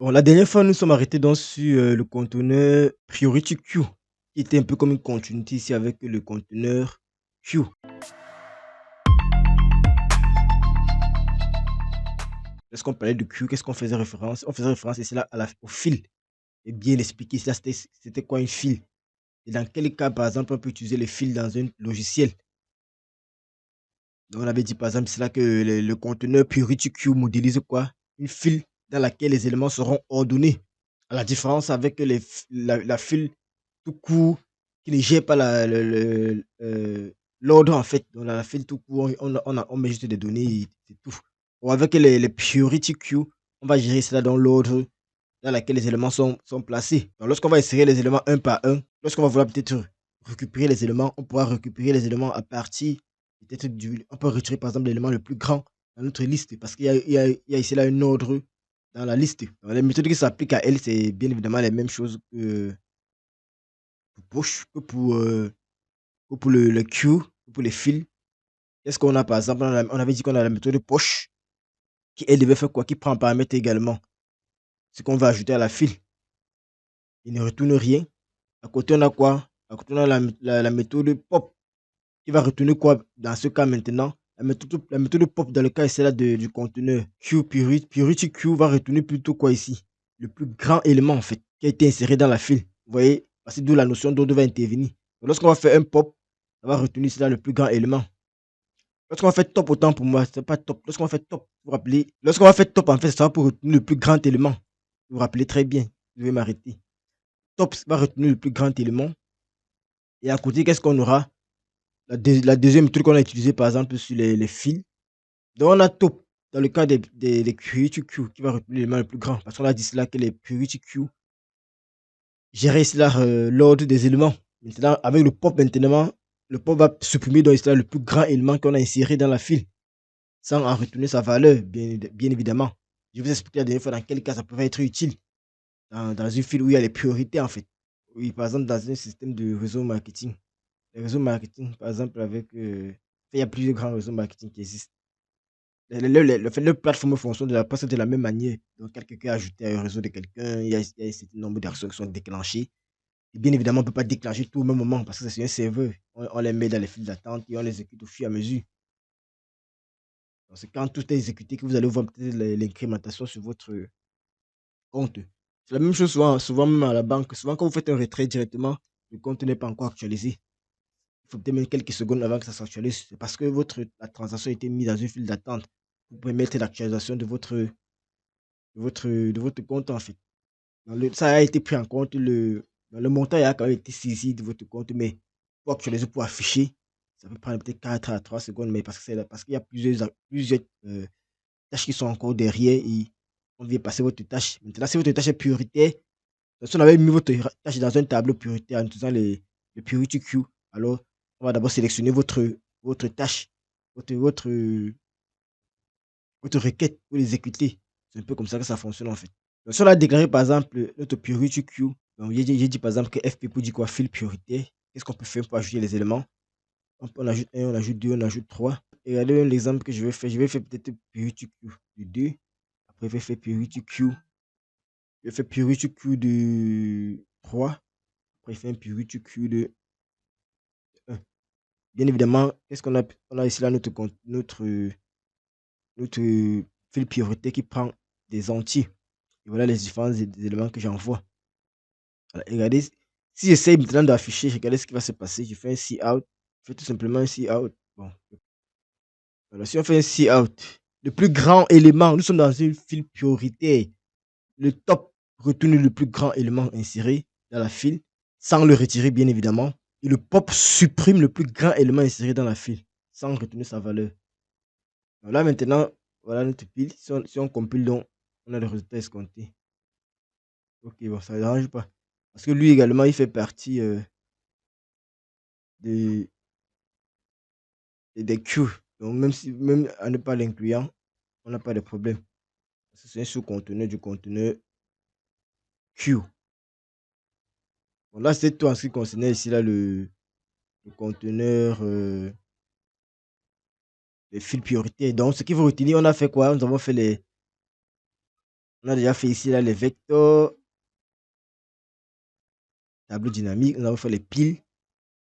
Bon, la dernière fois, nous sommes arrêtés donc sur le conteneur Priority Queue, qui était un peu comme une continuité ici avec le conteneur Queue. Lorsqu'on parlait de Queue, qu'est-ce qu'on faisait référence? On faisait référence ici là au fil. Et bien expliquer ça, c'était quoi un fil? Et dans quel cas, par exemple, on peut utiliser le fil dans un logiciel? Donc, on avait dit par exemple, c'est là que le conteneur Priority Queue modélise quoi? Une file dans laquelle les éléments seront ordonnés. À la différence avec la file tout court qui ne gère pas l'ordre en fait. Dans la file tout court, on met juste des données et c'est tout. Ou avec les priority queue, on va gérer cela dans l'ordre dans lequel les éléments sont placés. Donc lorsqu'on va insérer les éléments un par un, lorsqu'on va vouloir peut-être récupérer les éléments, on pourra récupérer les éléments à partir peut-être on peut retirer par exemple l'élément le plus grand dans notre liste parce qu'il y a ici là un ordre dans la liste. Donc, les méthodes qui s'appliquent à elle, c'est bien évidemment les mêmes choses que pour push, que pour le queue, que pour les fils. Qu'est-ce qu'on a par exemple? On avait dit qu'on a la méthode push qui elle devait faire quoi? Qui prend en paramètre également ce qu'on va ajouter à la file. Il ne retourne rien. À côté, on a quoi? À côté, on a la méthode pop qui va retourner quoi dans ce cas maintenant? La méthode pop dans le cas c'est là du conteneur Q Purity Q va retourner plutôt quoi ici? Le plus grand élément en fait qui a été inséré dans la file. Vous voyez? C'est d'où la notion d'ordre va intervenir. Donc, lorsqu'on va faire un pop, ça va retenir cela le plus grand élément. Lorsqu'on va faire top, autant pour moi, c'est pas top. Lorsqu'on va faire top, vous vous rappelez, lorsqu'on va faire top, en fait, ça va pour retenir le plus grand élément. Vous vous rappelez très bien. Je vais m'arrêter. Top va retenir le plus grand élément. Et à côté, qu'est-ce qu'on aura? La deuxième truc qu'on a utilisé, par exemple, sur les fils. Donc, on a top dans le cas des Purity Q qui va retenir l'élément le plus grand. Parce qu'on a dit cela que les Purity Q gérer cela, l'ordre des éléments. Maintenant, avec le pop, maintenant, le pop va supprimer donc cela le plus grand élément qu'on a inséré dans la file, sans en retourner sa valeur, bien évidemment. Je vous expliquer la dernière fois dans quel cas ça pouvait être utile dans une file où il y a les priorités, en fait. Oui, par exemple, dans un système de réseau marketing. Les réseaux marketing, par exemple, il y a plusieurs grands réseaux marketing qui existent. Le plateforme fonctionne de la presque de la même manière. Donc, quelqu'un est ajouté à un réseau de quelqu'un, il y a un certain nombre d'actions qui sont déclenchées. Et bien évidemment, on ne peut pas déclencher tout au même moment parce que c'est sur un serveur. On les met dans les files d'attente et on les exécute au fur et à mesure. Donc, c'est quand tout est exécuté que vous allez voir peut-être l'incrémentation sur votre compte. C'est la même chose souvent même à la banque. Souvent, quand vous faites un retrait directement, le compte n'est pas encore actualisé. Il faut peut-être même quelques secondes avant que ça s'actualise. C'est parce que la transaction a été mise dans une file d'attente pour permettre l'actualisation de votre compte en fait. Ça a été pris en compte, le montant a quand même été saisi de votre compte, mais pour actualiser, pour afficher, ça peut prendre peut-être 4 à 3 secondes, mais parce qu'il y a plusieurs tâches qui sont encore derrière et on vient passer votre tâche. Maintenant, si votre tâche est prioritaire, si on avait mis votre tâche dans un tableau prioritaire en utilisant le priority queue, alors on va d'abord sélectionner votre tâche, votre requête pour l'exécuter. C'est un peu comme ça que ça fonctionne en fait. Donc, si on a déclaré par exemple notre priority queue, donc j'ai dit par exemple que FP pour dire quoi, fil prioritaire, qu'est-ce qu'on peut faire pour ajouter les éléments? On ajoute un, on ajoute deux, on ajoute trois. Et regardez l'exemple que je vais faire peut-être priority queue de 2. Après, je vais faire priority queue. Je vais faire priority queue de 3. Après, je fais un priority queue de 1. Bien évidemment, qu'est-ce qu'on a? On a ici là notre fil prioritaire qui prend des entiers. Et voilà les différents éléments que j'envoie. Voilà, et regardez, si j'essaye maintenant d'afficher, regardez ce qui va se passer. Je fais un see out. Je fais tout simplement un see out. Bon, voilà, si on fait un see out, le plus grand élément, nous sommes dans une file prioritaire. Le top retourne le plus grand élément inséré dans la file, sans le retirer, bien évidemment. Et le pop supprime le plus grand élément inséré dans la file, sans retenir sa valeur. Donc là, maintenant, voilà notre pile. Si on compile, donc, on a le résultat escompté. Ok, bon, ça ne dérange pas. Parce que lui également, il fait partie des, des queues. Donc, même en ne pas l'incluant, on n'a pas de problème. Parce que c'est un sous-conteneur du conteneur queue. Bon, là, c'est tout en ce qui concernait ici là, le conteneur, les fils prioritaires. Donc, ce qu'il faut retenir, on a fait quoi? Nous avons fait On a déjà fait ici là les vecteurs, tableau dynamique, nous avons fait les piles,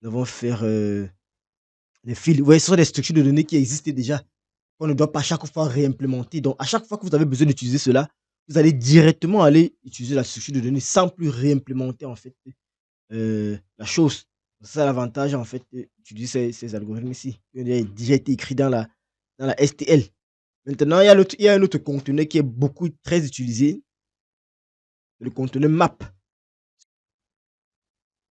nous avons faire, les fils. Ouais, ce sont des structures de données qui existaient déjà, qu'on ne doit pas chaque fois réimplémenter. Donc à chaque fois que vous avez besoin d'utiliser cela, vous allez directement aller utiliser la structure de données sans plus réimplémenter en fait, la chose. C'est ça l'avantage en fait d'utiliser ces algorithmes ici, qui ont déjà été écrits dans la STL. Maintenant, il y a un autre conteneur qui est beaucoup très utilisé, le conteneur map.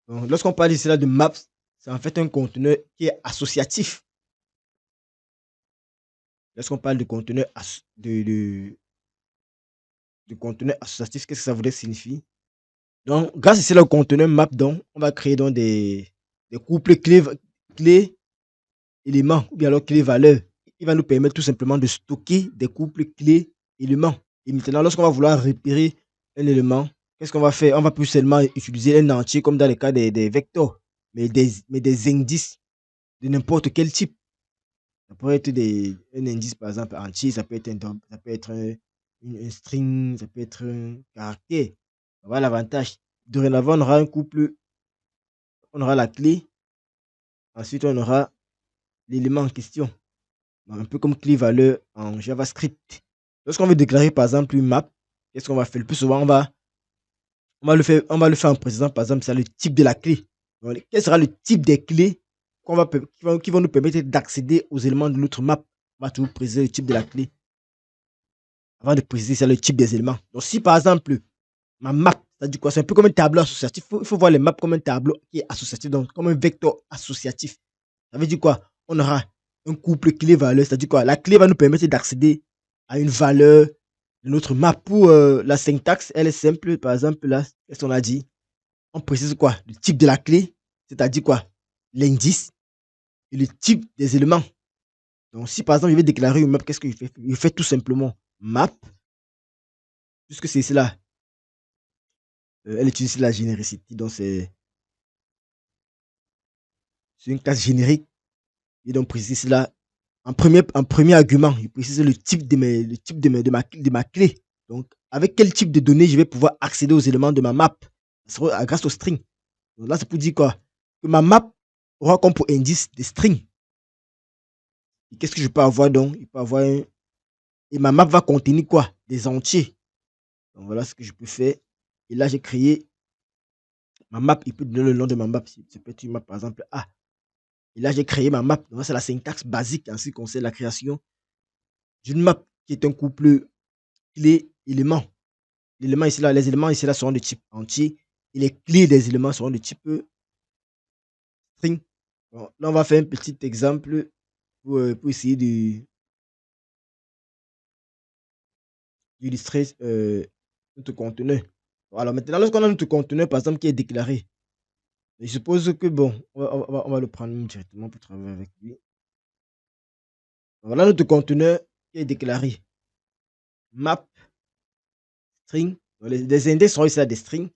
Donc, lorsqu'on parle ici là de maps, c'est en fait un conteneur qui est associatif. Lorsqu'on parle de conteneur de conteneur associatif, qu'est-ce que ça voudrait signifier? Donc, grâce ici là au conteneur map, donc, on va créer donc des couples clés éléments ou bien alors clés valeurs. Il va nous permettre tout simplement de stocker des couples clés éléments. Et maintenant, lorsqu'on va vouloir repérer un élément, qu'est-ce qu'on va faire? On va plus seulement utiliser un entier comme dans le cas des vecteurs, mais des indices de n'importe quel type. Ça pourrait être un indice, par exemple, entier, ça peut être ça peut être un string, ça peut être un caractère. Voilà l'avantage. Dorénavant, on aura un couple, on aura la clé, ensuite on aura l'élément en question. Un peu comme clé-valeur en JavaScript. Lorsqu'on veut déclarer par exemple une map, qu'est-ce qu'on va faire? Le plus souvent, on va le faire en précisant par exemple c'est le type de la clé. Donc, quel sera le type des clés qui vont nous permettre d'accéder aux éléments de notre map? On va toujours préciser le type de la clé avant de préciser c'est le type des éléments. Donc si par exemple ma map, ça dit quoi? C'est un peu comme un tableau associatif. Il faut voir les maps comme un tableau qui est associatif, donc comme un vecteur associatif. Ça veut dire quoi? On aura un couple clé-valeur, c'est-à-dire quoi? La clé va nous permettre d'accéder à une valeur de notre map. Pour la syntaxe, elle est simple. Par exemple, là, qu'est-ce qu'on a dit? On précise quoi? Le type de la clé, c'est-à-dire quoi? L'indice et le type des éléments. Donc, si par exemple, je vais déclarer une map, qu'est-ce qu'il fait? Il fait tout simplement map, puisque c'est cela. Elle utilise la généricité, donc c'est une classe générique. Et donc, précise cela en premier argument, je précise le type de ma clé. Donc, avec quel type de données je vais pouvoir accéder aux éléments de ma map grâce au string. Donc là, c'est pour dire quoi? Que ma map aura comme pour indice des strings. Et qu'est-ce que je peux avoir donc? Il peut avoir et ma map va contenir quoi? Des entiers. Donc voilà ce que je peux faire. Et là, j'ai créé ma map. Il peut donner le nom de ma map. Ça peut être une map, par exemple, A. Et là, j'ai créé ma map. Donc, c'est la syntaxe basique en ce qui concerne la création d'une map qui est un couple clé-élément. L'élément ici là, les éléments ici là seront de type entier et les clés des éléments seront de type string. Bon, là, on va faire un petit exemple pour essayer d'illustrer notre conteneur. Alors maintenant, lorsqu'on a notre conteneur, par exemple, qui est déclaré, je suppose que bon, on va le prendre directement pour travailler avec lui. Voilà notre conteneur qui est déclaré. Map string. Donc, les index seront ici là des strings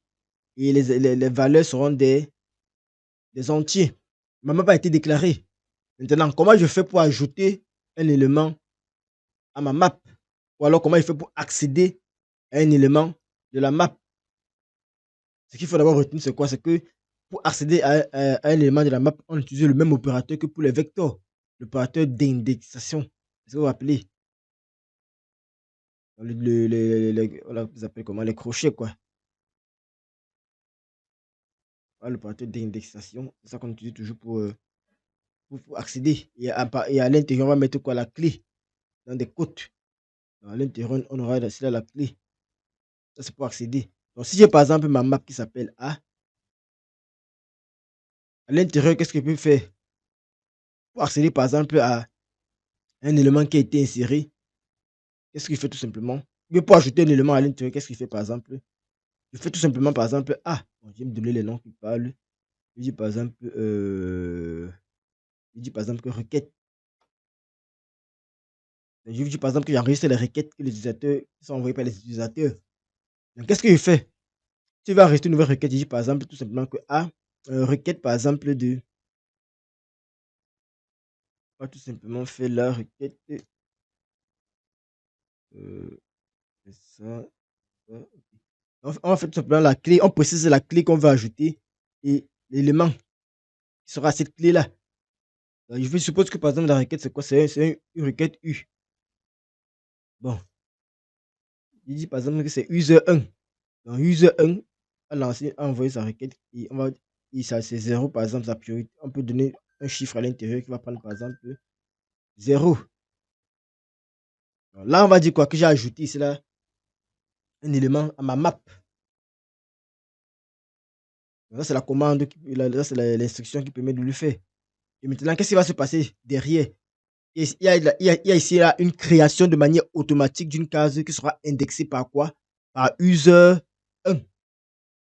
et les valeurs seront des entiers. Ma map a été déclarée. Maintenant, comment je fais pour ajouter un élément à ma map? Ou alors, comment je fais pour accéder à un élément de la map? Ce qu'il faut d'abord retenir, c'est quoi? C'est que pour accéder à un élément de la map, on utilise le même opérateur que pour les vecteurs, l'opérateur d'indexation. C'est ce que vous appelez. Voilà, vous appelez comment? Les crochets, quoi. Voilà, l'opérateur d'indexation. C'est ça qu'on utilise toujours pour accéder. Et à l'intérieur, on va mettre quoi? La clé dans des côtes. À l'intérieur, on aura là la clé. Ça, c'est pour accéder. Donc, si j'ai par exemple ma map qui s'appelle A, à l'intérieur, qu'est-ce que je peux faire? Pour accéder par exemple à un élément qui a été inséré, qu'est-ce qu'il fait tout simplement? Mais pour ajouter un élément à l'intérieur, qu'est-ce qu'il fait par exemple? Je fais tout simplement par exemple A. Bon, je vais me donner les noms qui parlent. Je dis par exemple, que requête. Je dis par exemple que j'enregistre les requêtes que les utilisateurs qui sont envoyées par les utilisateurs. Donc, qu'est-ce que je fais? Tu vas enregistrer une nouvelle requête. Je dis par exemple tout simplement que A, requête par exemple on va tout simplement faire la requête. C'est ça. On va faire tout simplement la clé, on précise la clé qu'on veut ajouter et l'élément qui sera à cette clé-là. Je suppose que par exemple la requête c'est quoi? C'est une requête U. Bon, il dit par exemple que c'est user 1. Donc user 1 a envoyé sa requête et ça c'est 0 par exemple sa priorité. On peut donner un chiffre à l'intérieur qui va prendre par exemple 0. Donc là on va dire quoi? Que j'ai ajouté ici là un élément à ma map. Donc ça c'est la commande, là c'est l'instruction qui permet de le faire. Et maintenant qu'est-ce qui va se passer derrière? Il y a ici là une création de manière automatique d'une case qui sera indexée par quoi? Par user 1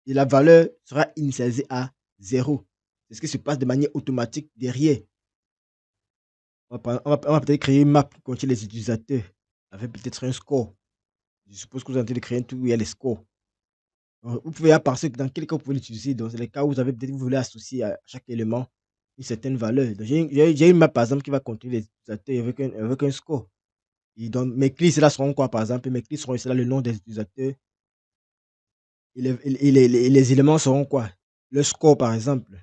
et la valeur sera initialisée à 0. C'est ce qui se passe de manière automatique derrière. On va peut-être créer une map qui contient les utilisateurs avec peut-être un score. Je suppose que vous êtes en train de créer un truc où il y a les scores. Vous pouvez penser que dans quel cas vous pouvez l'utiliser. Dans les cas où vous voulez associer à chaque élément une certaine valeur. Donc, j'ai une map par exemple qui va contenir les utilisateurs avec un score. Et donc, mes clés, là seront quoi, par exemple? Mes clés seront ici, là, le nom des utilisateurs. Et les éléments seront quoi? Le score, par exemple.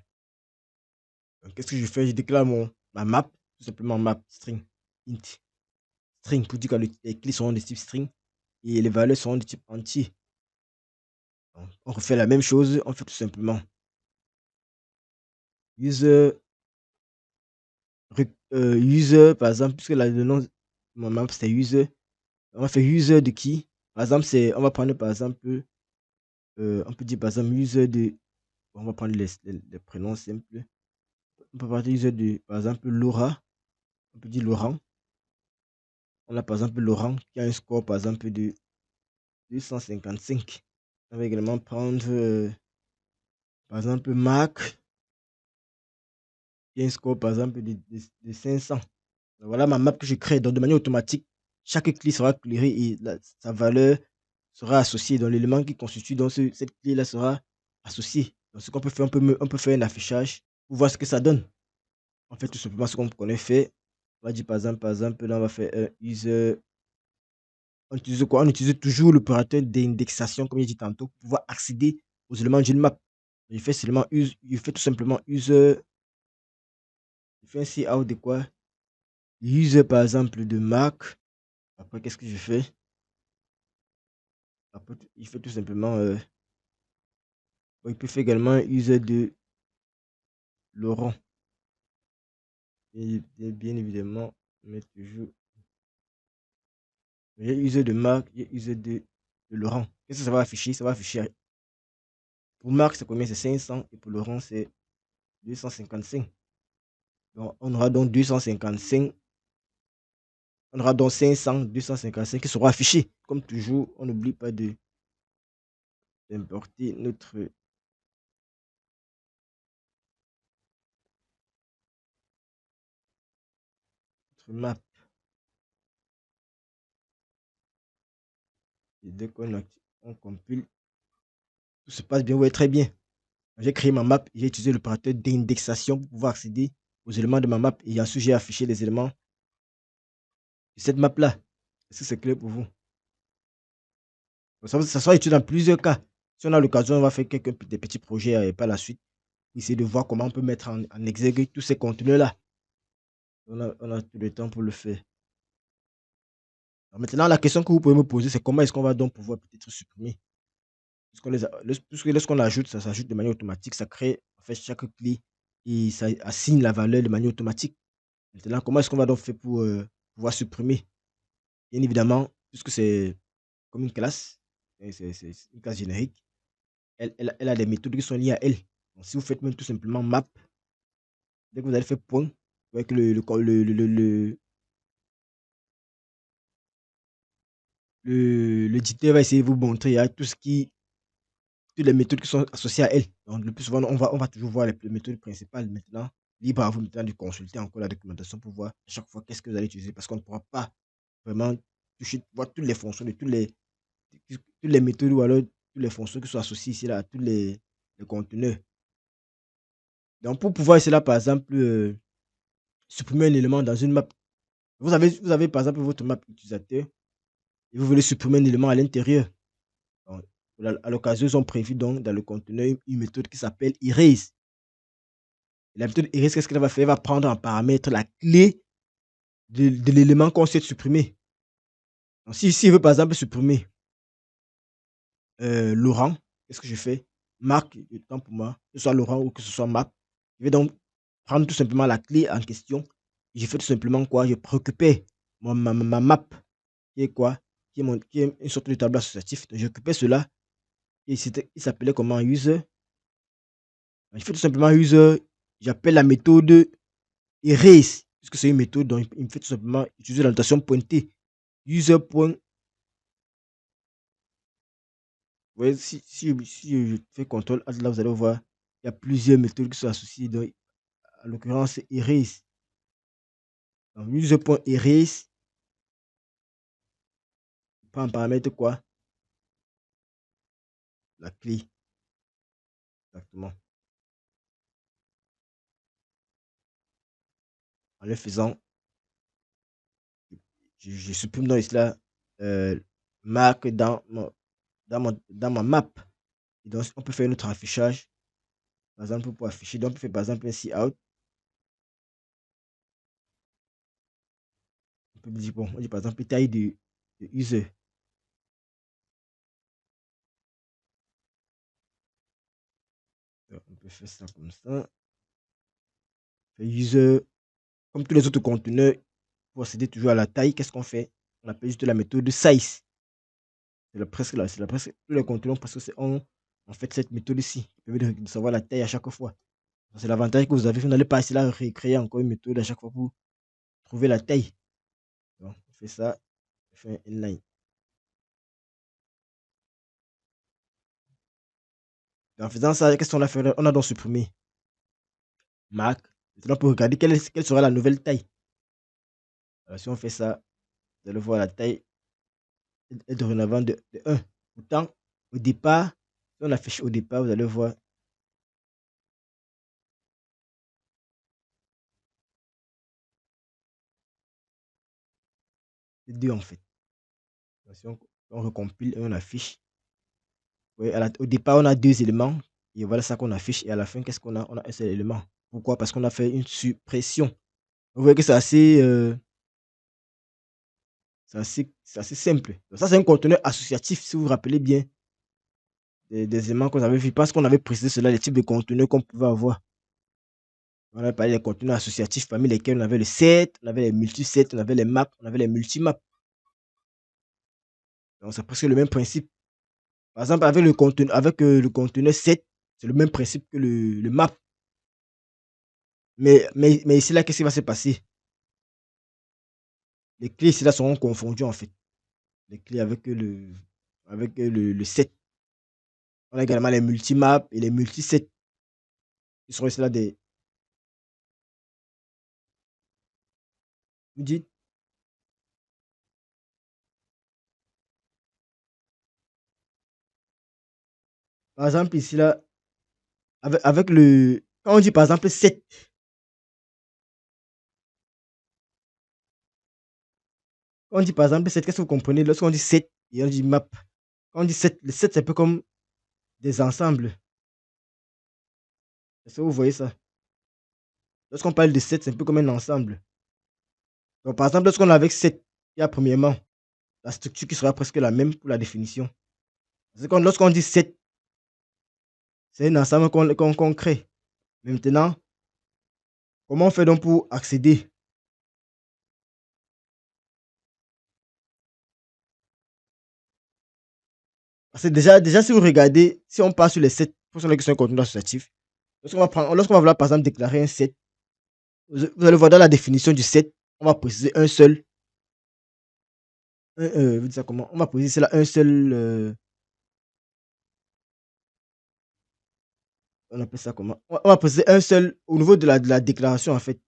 Donc, qu'est-ce que je fais? Je déclare ma map, tout simplement map string, int, string, pour dire que les clés seront de type string et les valeurs seront de type entier. Donc, on refait la même chose, on fait tout simplement user, user, par exemple, puisque le nom de ma map c'est user, on va faire user de qui? Par exemple, on va prendre par exemple, on peut dire par exemple user de. On va prendre les prénoms simples. On peut partir user de, par exemple, Laura. On peut dire Laurent. On a par exemple Laurent qui a un score par exemple de 255. On va également prendre par exemple Marc qui a un score par exemple de 500. Donc, voilà ma map que je crée. Donc de manière automatique, chaque clé sera éclairée et sa valeur sera associée. Donc l'élément qui constitue dans cette clé-là sera associé. Donc ce qu'on peut faire, on peut faire un affichage pour voir ce que ça donne. On fait tout simplement ce qu'on connaît faire. On va dire par exemple, là on va faire user. On utilise quoi? On utilise toujours l'opérateur d'indexation, comme j'ai dit tantôt, pour pouvoir accéder aux éléments d'une map. Je fais tout simplement user. Je fais un cout de quoi? User par exemple de Mac. Après, qu'est-ce que je fais? Après, il fait tout simplement. Il peut faire également user de Laurent. Et bien évidemment, mais toujours. J'ai user de Mac, j'ai user de Laurent. Qu'est-ce que ça va afficher? Ça va afficher. Pour Marc, c'est combien? C'est 500 et pour Laurent, c'est 255. Donc, on aura donc 255. On aura donc 500, 255 qui seront affichés. Comme toujours, on n'oublie pas d'importer notre map. Et dès on compile, tout se passe bien, ouais, très bien. J'ai créé ma map, j'ai utilisé l'opérateur d'indexation pour pouvoir accéder aux éléments de ma map et ensuite j'ai affiché les éléments de cette map-là. Est-ce que c'est clair pour vous? Ça sera utile dans plusieurs cas. Si on a l'occasion, on va faire des petits projets et par la suite, essayer de voir comment on peut mettre en exergue tous ces contenus-là. On a tout le temps pour le faire. Alors maintenant, la question que vous pouvez me poser, c'est comment est-ce qu'on va donc pouvoir peut-être supprimer? Puisque lorsqu'on ajoute, ça s'ajoute de manière automatique, ça crée en fait chaque clé et ça assigne la valeur de manière automatique. Maintenant, comment est-ce qu'on va donc faire pour pouvoir supprimer? Bien évidemment, puisque c'est comme une classe, c'est une classe générique, elle a des méthodes qui sont liées à elle. Donc, si vous faites même tout simplement map, dès que vous allez faire point, avec l'éditeur va essayer de vous montrer toutes les méthodes qui sont associées à elle. Donc, le plus souvent, on va toujours voir les méthodes principales maintenant. Libre à vous maintenant de consulter encore la documentation pour voir à chaque fois qu'est-ce que vous allez utiliser parce qu'on ne pourra pas vraiment voir toutes les fonctions de toutes les méthodes ou alors toutes les fonctions qui sont associées ici là, à tous les conteneurs. Donc, pour pouvoir ici là, par exemple, supprimer un élément dans une map, vous avez par exemple votre map utilisateur et vous voulez supprimer un élément à l'intérieur. À l'occasion, ils ont prévu donc dans le conteneur une méthode qui s'appelle erase. La méthode erase, qu'est-ce qu'elle va faire? Elle va prendre en paramètre la clé de l'élément qu'on souhaite supprimer. Donc si il veut par exemple supprimer, Laurent, qu'est-ce que je fais? Marque le temps pour moi, que ce soit Laurent ou que ce soit Marc. Je vais donc prendre tout simplement la clé en question. Je fais tout simplement quoi? Je récupère ma map qui est quoi? Qui est une sorte de tableau associatif. Donc je récupère cela et il s'appelait comment? User. Je fais tout simplement user, j'appelle la méthode erase, puisque c'est une méthode, donc il me fait tout simplement utiliser la notation pointée. User. Ouais, si je fais contrôle alt, là, vous allez voir, il y a plusieurs méthodes qui sont associées. Donc, en l'occurrence, c'est erase. Donc, user.erase, prend en paramètre quoi? La clé, exactement. En le faisant, je supprime donc cela, marque dans ma map. Et donc, on peut faire notre affichage. Par exemple, pour afficher, donc on peut faire par exemple un cout. On peut dire, bon, on dit par exemple taille de user. Donc, on peut faire ça comme ça. Fait user, comme tous les autres conteneurs, pour accéder toujours à la taille, qu'est-ce qu'on fait? On appelle juste la méthode size. C'est la presque tous les conteneurs parce que c'est en fait cette méthode ici qui permet de savoir la taille à chaque fois. C'est l'avantage que vous avez. Vous n'allez pas essayer de recréer encore une méthode à chaque fois pour trouver la taille. Donc, on fait ça, on fait un inline. Et en faisant ça, qu'est-ce qu'on a fait? On a donc supprimé Mac. Maintenant, pour regarder quelle sera la nouvelle taille. Alors, si on fait ça, vous allez voir la taille est dorénavant de 1. Pourtant, au départ, si on affiche au départ, vous allez voir, c'est 2 en fait. Donc, si on recompile et on affiche, oui, au départ, on a 2 éléments. Et voilà ça qu'on affiche. Et à la fin, qu'est-ce qu'on a? On a un seul élément. Pourquoi? Parce qu'on a fait une suppression. Vous voyez que c'est assez simple. Donc ça, c'est un conteneur associatif, si vous vous rappelez bien des éléments qu'on avait vus. Parce qu'on avait précisé cela, les types de conteneurs qu'on pouvait avoir. On avait parlé des conteneurs associatifs parmi lesquels on avait le set, on avait les multisets, on avait les maps, on avait les multimaps. Donc c'est presque le même principe. Par exemple, avec le conteneur set, c'est le même principe que le map. Mais ici, là, qu'est-ce qui va se passer? Les clés ici, là, seront confondues, en fait. Les clés avec le set. On a également les multimaps et les multisets. Ils seront ici, là, vous dites, par exemple, ici, là, quand on dit, par exemple, set, quand on dit, par exemple, set, qu'est-ce que vous comprenez? Lorsqu'on dit set et on dit map, quand on dit set, le set, c'est un peu comme des ensembles. Est-ce que vous voyez ça? Lorsqu'on parle de set, c'est un peu comme un ensemble. Donc, par exemple, lorsqu'on a avec set, il y a premièrement la structure qui sera presque la même pour la définition. Lorsqu'on dit set, c'est un ensemble qu'on crée. Maintenant, comment on fait donc pour accéder? Parce que déjà, si vous regardez, si on part sur les sets, pour ceux qui sont un contenu associatif, lorsqu'on va vouloir par exemple déclarer un set, vous allez voir dans la définition du set, on va préciser un seul. Vous dites ça comment? On va préciser là un seul. On appelle ça comment? On va préciser un seul au niveau de la déclaration en fait.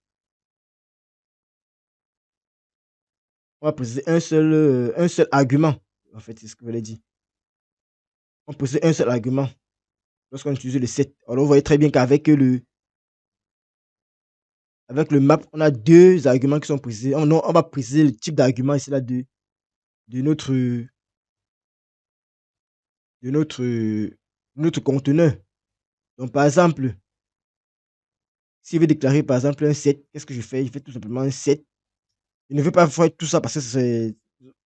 On va préciser un seul argument. En fait, c'est ce que vous voulez dire. On précise un seul argument lorsqu'on utilise le set. Alors, vous voyez très bien avec le map, on a deux arguments qui sont précisés. On va préciser le type d'argument ici là de notre de notre conteneur. Donc, par exemple, si je veux déclarer, par exemple, un set, qu'est-ce que je fais? Je fais tout simplement un set. Je ne veux pas faire tout ça parce que c'est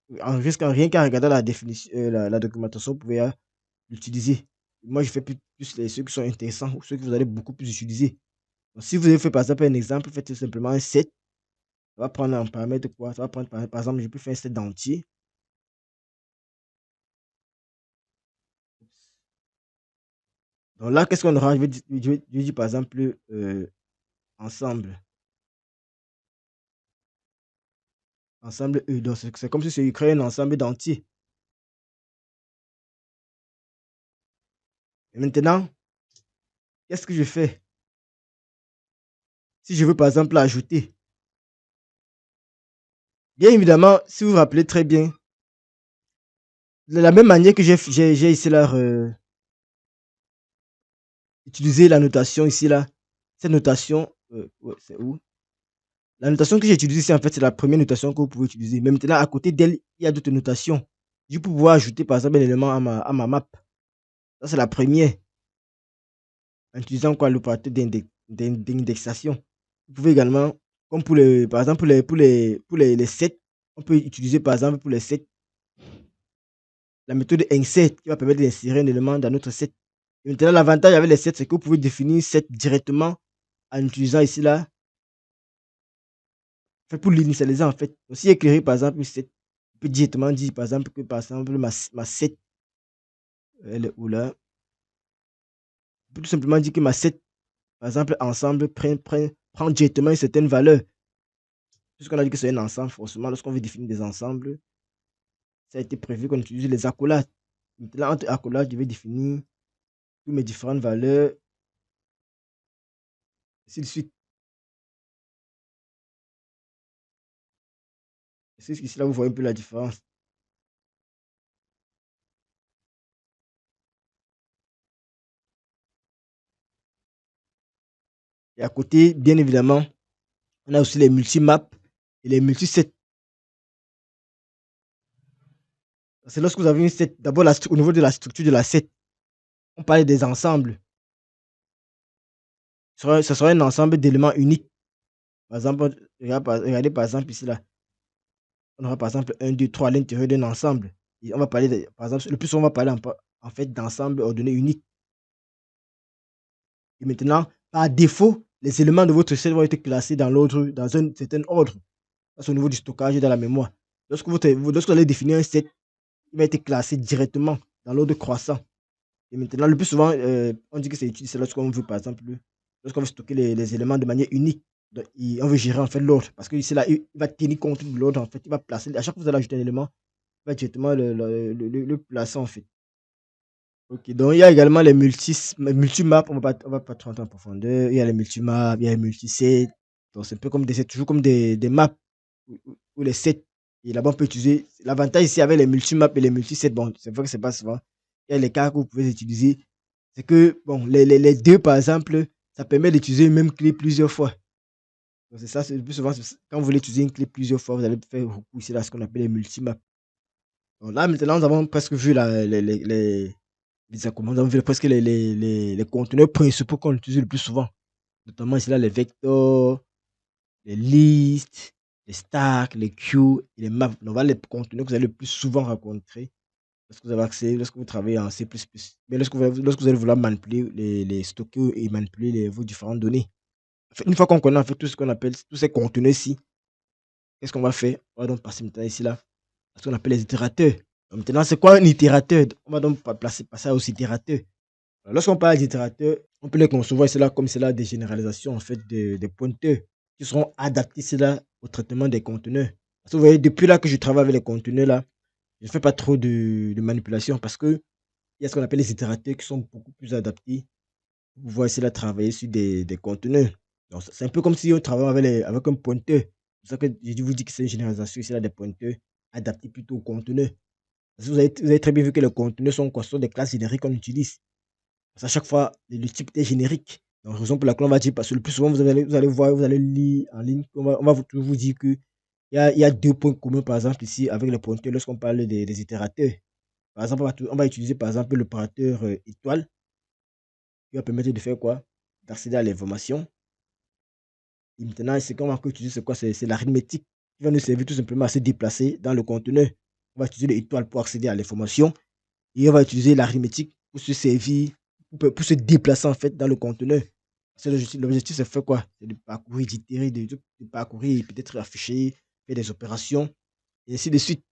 rien qu'à regarder la définition, la documentation, vous pouvez l'utiliser. Moi, je fais plus ceux qui sont intéressants ou ceux que vous allez beaucoup plus utiliser. Donc, si vous avez fait, par exemple, un exemple, faites tout simplement un set. Ça va prendre un paramètre quoi? Ça va prendre, par exemple, je peux faire un set d'entier. Donc là, qu'est-ce qu'on aura? Je vais dire, par exemple, ensemble. Ensemble E. Donc, c'est comme si je crée un ensemble d'entiers. Et maintenant, qu'est-ce que je fais? Si je veux, par exemple, ajouter. Bien évidemment, si vous vous rappelez très bien, de la même manière que j'ai ici là utilisé la notation ici là, cette notation, ouais, c'est où? La notation que j'ai utilisée ici, en fait, c'est la première notation que vous pouvez utiliser. Mais maintenant, à côté d'elle, il y a d'autres notations. Je peux pouvoir ajouter, par exemple, un élément à ma map. Ça, c'est la première. En utilisant quoi? L'opérateur d'indexation. Vous pouvez également, comme pour les, par exemple, pour les sets, on peut utiliser, par exemple, pour les sets, la méthode insert qui va permettre d'insérer un élément dans notre set. Et maintenant, l'avantage avec les sets, c'est que vous pouvez définir set directement en utilisant ici là, fait pour l'initialiser en fait. Donc, si éclairé par exemple une set, on peut directement dire par exemple que par exemple ma set, elle est où là? On peut tout simplement dire que ma set, par exemple, ensemble, prend directement une certaine valeur. Puisqu'on a dit que c'est un ensemble, forcément, lorsqu'on veut définir des ensembles, ça a été prévu qu'on utilise les accolades. Maintenant, entre accolades, je vais définir toutes mes différentes valeurs, ainsi de suite. C'est ici là, vous voyez un peu la différence. Et à côté, bien évidemment, on a aussi les multimaps et les multisets. C'est lorsque vous avez une set, d'abord au niveau de la structure de la set, on parle des ensembles. Ce sera un ensemble d'éléments uniques. Par exemple, regardez par exemple ici là, on aura par exemple un 2 3 à l'intérieur d'un ensemble. Et on va parler, par exemple, le plus souvent, on va parler en fait d'ensemble ordonné unique. Et maintenant, par défaut, les éléments de votre set vont être classés dans un certain ordre. Ça, c'est au niveau du stockage et dans la mémoire. Lorsque vous allez définir un set, il va être classé directement dans l'ordre croissant. Et maintenant, le plus souvent, on dit que c'est utile, c'est lorsqu'on veut, par exemple, lorsqu'on veut stocker les éléments de manière unique. Donc, on veut gérer en fait l'ordre. Parce que ici, là, il va tenir compte de l'ordre, en fait. Il va placer, à chaque fois que vous allez ajouter un élément, il va directement le placer, en fait. Ok, donc il y a également les multimaps, on va pas trop rentrer en profondeur. Il y a les multimaps, il y a les multisets. Donc, c'est un peu comme c'est toujours comme des maps ou les sets. Et là-bas, on peut utiliser. L'avantage ici avec les multimaps et les multisets, bon, c'est vrai que c'est pas souvent. Il y a les cas que vous pouvez utiliser. C'est que, bon, les deux, par exemple, ça permet d'utiliser une même clé plusieurs fois. Donc, c'est ça, c'est le plus souvent, quand vous voulez utiliser une clé plusieurs fois, vous allez faire recours ici à ce qu'on appelle les multimaps. Donc là, maintenant, nous avons presque vu nous avons vu presque les conteneurs principaux qu'on utilise le plus souvent. Notamment ici, là, les vecteurs, les listes, les stacks, les queues et les maps. Donc, voilà les conteneurs que vous allez le plus souvent rencontrer lorsque vous avez accès, lorsque vous travaillez en C++. Mais lorsque vous allez vouloir manipuler, stocker et manipuler vos différentes données. En fait, une fois qu'on connaît en fait tout ce qu'on appelle tous ces conteneurs-ci, qu'est-ce qu'on va faire? On va donc passer maintenant ici là à ce qu'on appelle les itérateurs. Donc, maintenant, c'est quoi un itérateur? On va donc passer aux itérateurs. Alors, lorsqu'on parle d'itérateurs, on peut les concevoir cela comme cela des généralisations en fait des pointeurs qui seront adaptés cela au traitement des conteneurs. Parce que vous voyez, depuis là que je travaille avec les conteneurs là, je ne fais pas trop de manipulation parce que il y a ce qu'on appelle les itérateurs qui sont beaucoup plus adaptés pour pouvoir essayer de travailler sur des conteneurs. Donc, c'est un peu comme si on travaille avec un pointeur. C'est pour ça que je vous dis que c'est une généralisation ici là des pointeurs adaptés plutôt aux conteneurs. Parce que vous avez très bien vu que les conteneurs sont quoi? Ce sont des classes génériques qu'on utilise. Parce qu'à chaque fois, le type est générique. Donc, raison pour laquelle on va dire, parce que le plus souvent, vous allez voir, vous allez lire en ligne, on va toujours vous dire qu'il y a deux points communs, par exemple, ici, avec les pointeurs, lorsqu'on parle des itérateurs. Par exemple, on va utiliser par exemple l'opérateur étoile qui va permettre de faire quoi? D'accéder à l'information. Et maintenant, ce qu'on va encore utiliser, c'est quoi? C'est l'arithmétique qui va nous servir tout simplement à se déplacer dans le conteneur. On va utiliser l'étoile pour accéder à l'information et on va utiliser l'arithmétique pour se servir, pour se déplacer en fait dans le conteneur. C'est l'objectif, c'est faire quoi? C'est de parcourir, d'itérer, de parcourir et peut-être afficher, faire des opérations et ainsi de suite.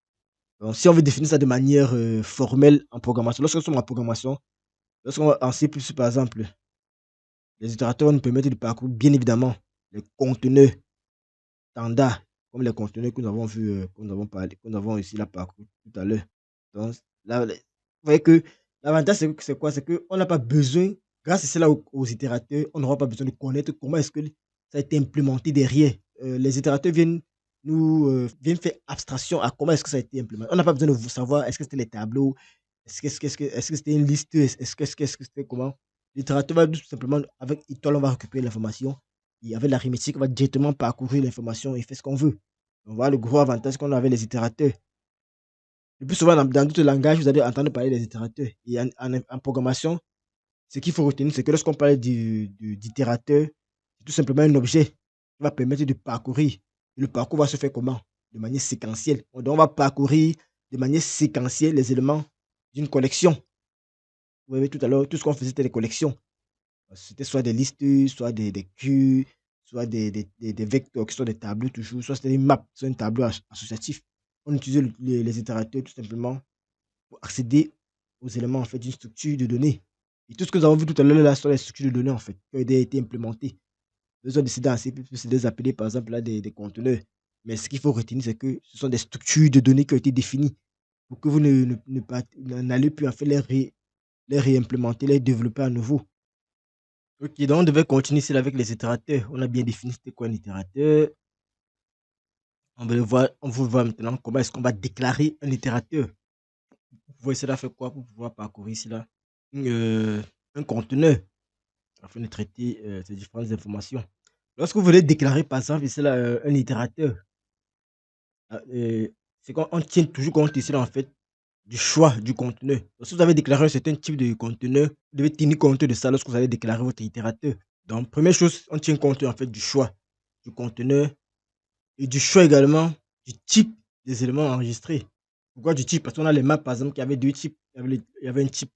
Donc, si on veut définir ça de manière formelle en programmation, lorsque nous sommes en programmation, lorsqu'on va en C++, par exemple, les itérateurs vont nous permettre de parcourir, bien évidemment, les conteneurs standards, comme les conteneurs que nous avons vus, que nous avons parlé, que nous avons ici là parcouru tout à l'heure. Donc, là, vous voyez que l'avantage, c'est quoi? C'est qu'on n'a pas besoin, grâce à cela aux itérateurs, on n'aura pas besoin de connaître comment est-ce que ça a été implémenté derrière. Les itérateurs viennent faire abstraction à comment est-ce que ça a été implémenté. On n'a pas besoin de savoir est-ce que c'était les tableaux, est-ce que c'était une liste, est-ce que c'était comment. L'itérateur va tout simplement, avec étoile, on va récupérer l'information. Et avec l'arithmétique, on va directement parcourir l'information et faire ce qu'on veut. On voit le gros avantage qu'on a avec les itérateurs. Le plus souvent, dans d'autres langages, vous allez entendre parler des itérateurs. Et en programmation, ce qu'il faut retenir, c'est que lorsqu'on parle d'itérateur, c'est tout simplement un objet qui va permettre de parcourir. Et le parcours va se faire comment? De manière séquentielle. Donc, on va parcourir de manière séquentielle les éléments d'une collection. Vous voyez, tout à l'heure, tout ce qu'on faisait, c'était des collections. C'était soit des listes, soit des queues, soit des vecteurs qui sont des tableaux toujours, soit c'était une map, soit un tableau associatif. On utilisait les itérateurs tout simplement pour accéder aux éléments en fait d'une structure de données. Et tout ce que nous avons vu tout à l'heure là sont les structures de données en fait qui ont été implémentées. Ils ont décidé en C++ de les appeler par exemple là des conteneurs. Mais ce qu'il faut retenir, c'est que ce sont des structures de données qui ont été définies pour que vous n'allez plus en fait les réimplémenter, les développer à nouveau. Ok, donc on devait continuer ici avec les itérateurs. On a bien défini c'était quoi un itérateur. On veut voir maintenant comment est-ce qu'on va déclarer un itérateur. Vous pouvez cela faire quoi pour pouvoir parcourir ici là un conteneur afin de traiter ces différentes informations. Lorsque vous voulez déclarer par exemple ici là un itérateur, c'est qu'on tient toujours compte ici là en fait du choix du conteneur. Donc, si vous avez déclaré un certain type de conteneur, vous devez tenir compte de ça lorsque vous allez déclarer votre itérateur. Donc, première chose, on tient compte en fait du choix du conteneur et du choix également du type des éléments enregistrés. Pourquoi du type? Parce qu'on a les maps par exemple qui avaient deux types. Il y avait un type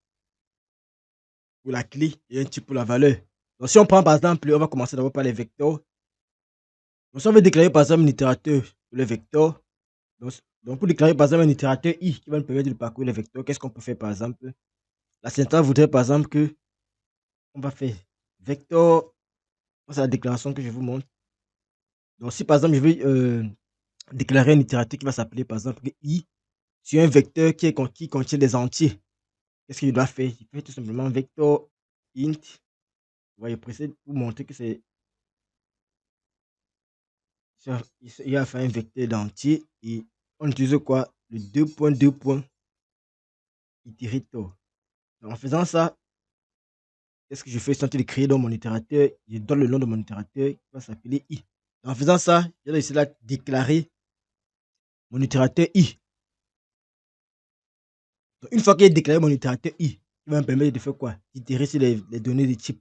pour la clé et un type pour la valeur. Donc, si on prend par exemple, on va commencer d'abord par les vecteurs. Donc, si on veut déclarer par exemple un itérateur pour les vecteurs, donc pour déclarer par exemple un itérateur i qui va nous permettre de parcourir les vecteurs, qu'est-ce qu'on peut faire par exemple? La syntaxe voudrait par exemple que on va faire vecteur, c'est la déclaration que je vous montre. Donc, si par exemple je veux déclarer un itérateur qui va s'appeler par exemple i sur un vecteur qui contient des entiers, qu'est-ce qu'il doit faire? Il fait tout simplement vecteur int. On va y précéder pour montrer que c'est il a fait un vecteur d'entier et on utilise quoi? Le 2.2. Iterator. En faisant ça, qu'est-ce que je fais? Je suis en train de créer dans mon itérateur, je donne le nom de mon itérateur qui va s'appeler i. En faisant ça, je vais essayer de déclarer mon itérateur i. Donc, une fois que j'ai déclaré mon itérateur i, il va me permettre de faire quoi? D'itérer sur les données de type,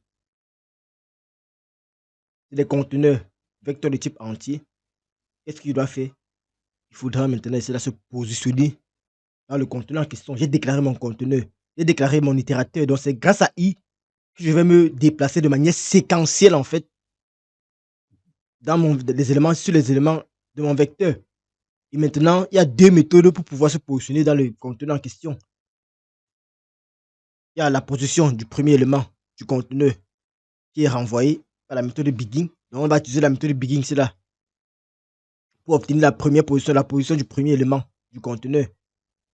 les conteneurs vecteurs de type entier. Qu'est-ce qu'il doit faire? Il faudra maintenant essayer de se positionner dans le conteneur en question. J'ai déclaré mon conteneur, j'ai déclaré mon itérateur. Donc, c'est grâce à i que je vais me déplacer de manière séquentielle en fait sur les éléments de mon vecteur. Et maintenant, il y a deux méthodes pour pouvoir se positionner dans le conteneur en question. Il y a la position du premier élément du conteneur qui est renvoyé par la méthode begin. Donc, on va utiliser la méthode begin ici là pour obtenir la première position, la position du premier élément du conteneur.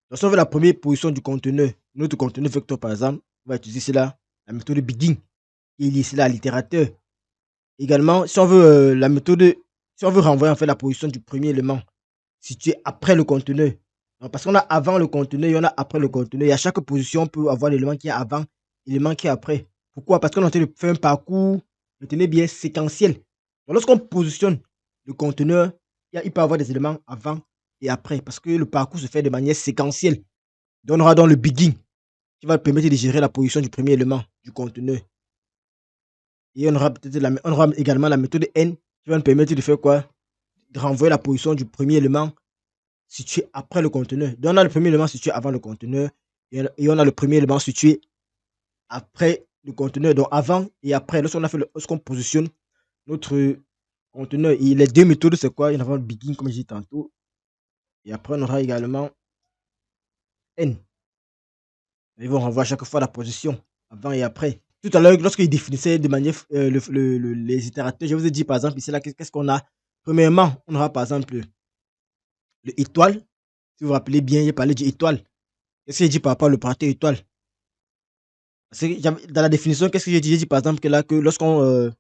Donc, si on veut la première position du conteneur, notre conteneur vecteur par exemple, on va utiliser ici là la méthode begin qui est liée ici là à l'itérateur. Également, si on veut si on veut renvoyer en fait la position du premier élément situé après le conteneur. Donc, parce qu'on a avant le conteneur et on a après le conteneur. Et à chaque position, on peut avoir l'élément qui est avant et l'élément qui est après. Pourquoi? Parce qu'on est en train de faire un parcours, retenez bien, séquentiel. Donc, lorsqu'on positionne le conteneur, il peut y avoir des éléments avant et après. Parce que le parcours se fait de manière séquentielle. Donc, on aura donc le begin qui va permettre de gérer la position du premier élément du conteneur. Et on aura on aura également la méthode N qui va nous permettre de faire quoi? De renvoyer la position du premier élément situé après le conteneur. Donc, on a le premier élément situé avant le conteneur et on a le premier élément situé après le conteneur. Donc, avant et après, lorsqu'on positionne notre conteneur. Et les deux méthodes, c'est quoi? Il y en a le begin, comme j'ai dit tantôt. Et après, on aura également N. Ils vont renvoyer à chaque fois la position avant et après. Tout à l'heure, lorsqu'il définissait de manière les itérateurs, je vous ai dit par exemple, ici, là, qu'est-ce qu'on a? Premièrement, on aura par exemple le étoile. Si vous vous rappelez bien, j'ai parlé du étoile. Qu'est-ce que j'ai dit par rapport à l'opérateur étoile? Dans la définition, qu'est-ce que j'ai dit? J'ai dit par exemple que là, que lorsqu'on.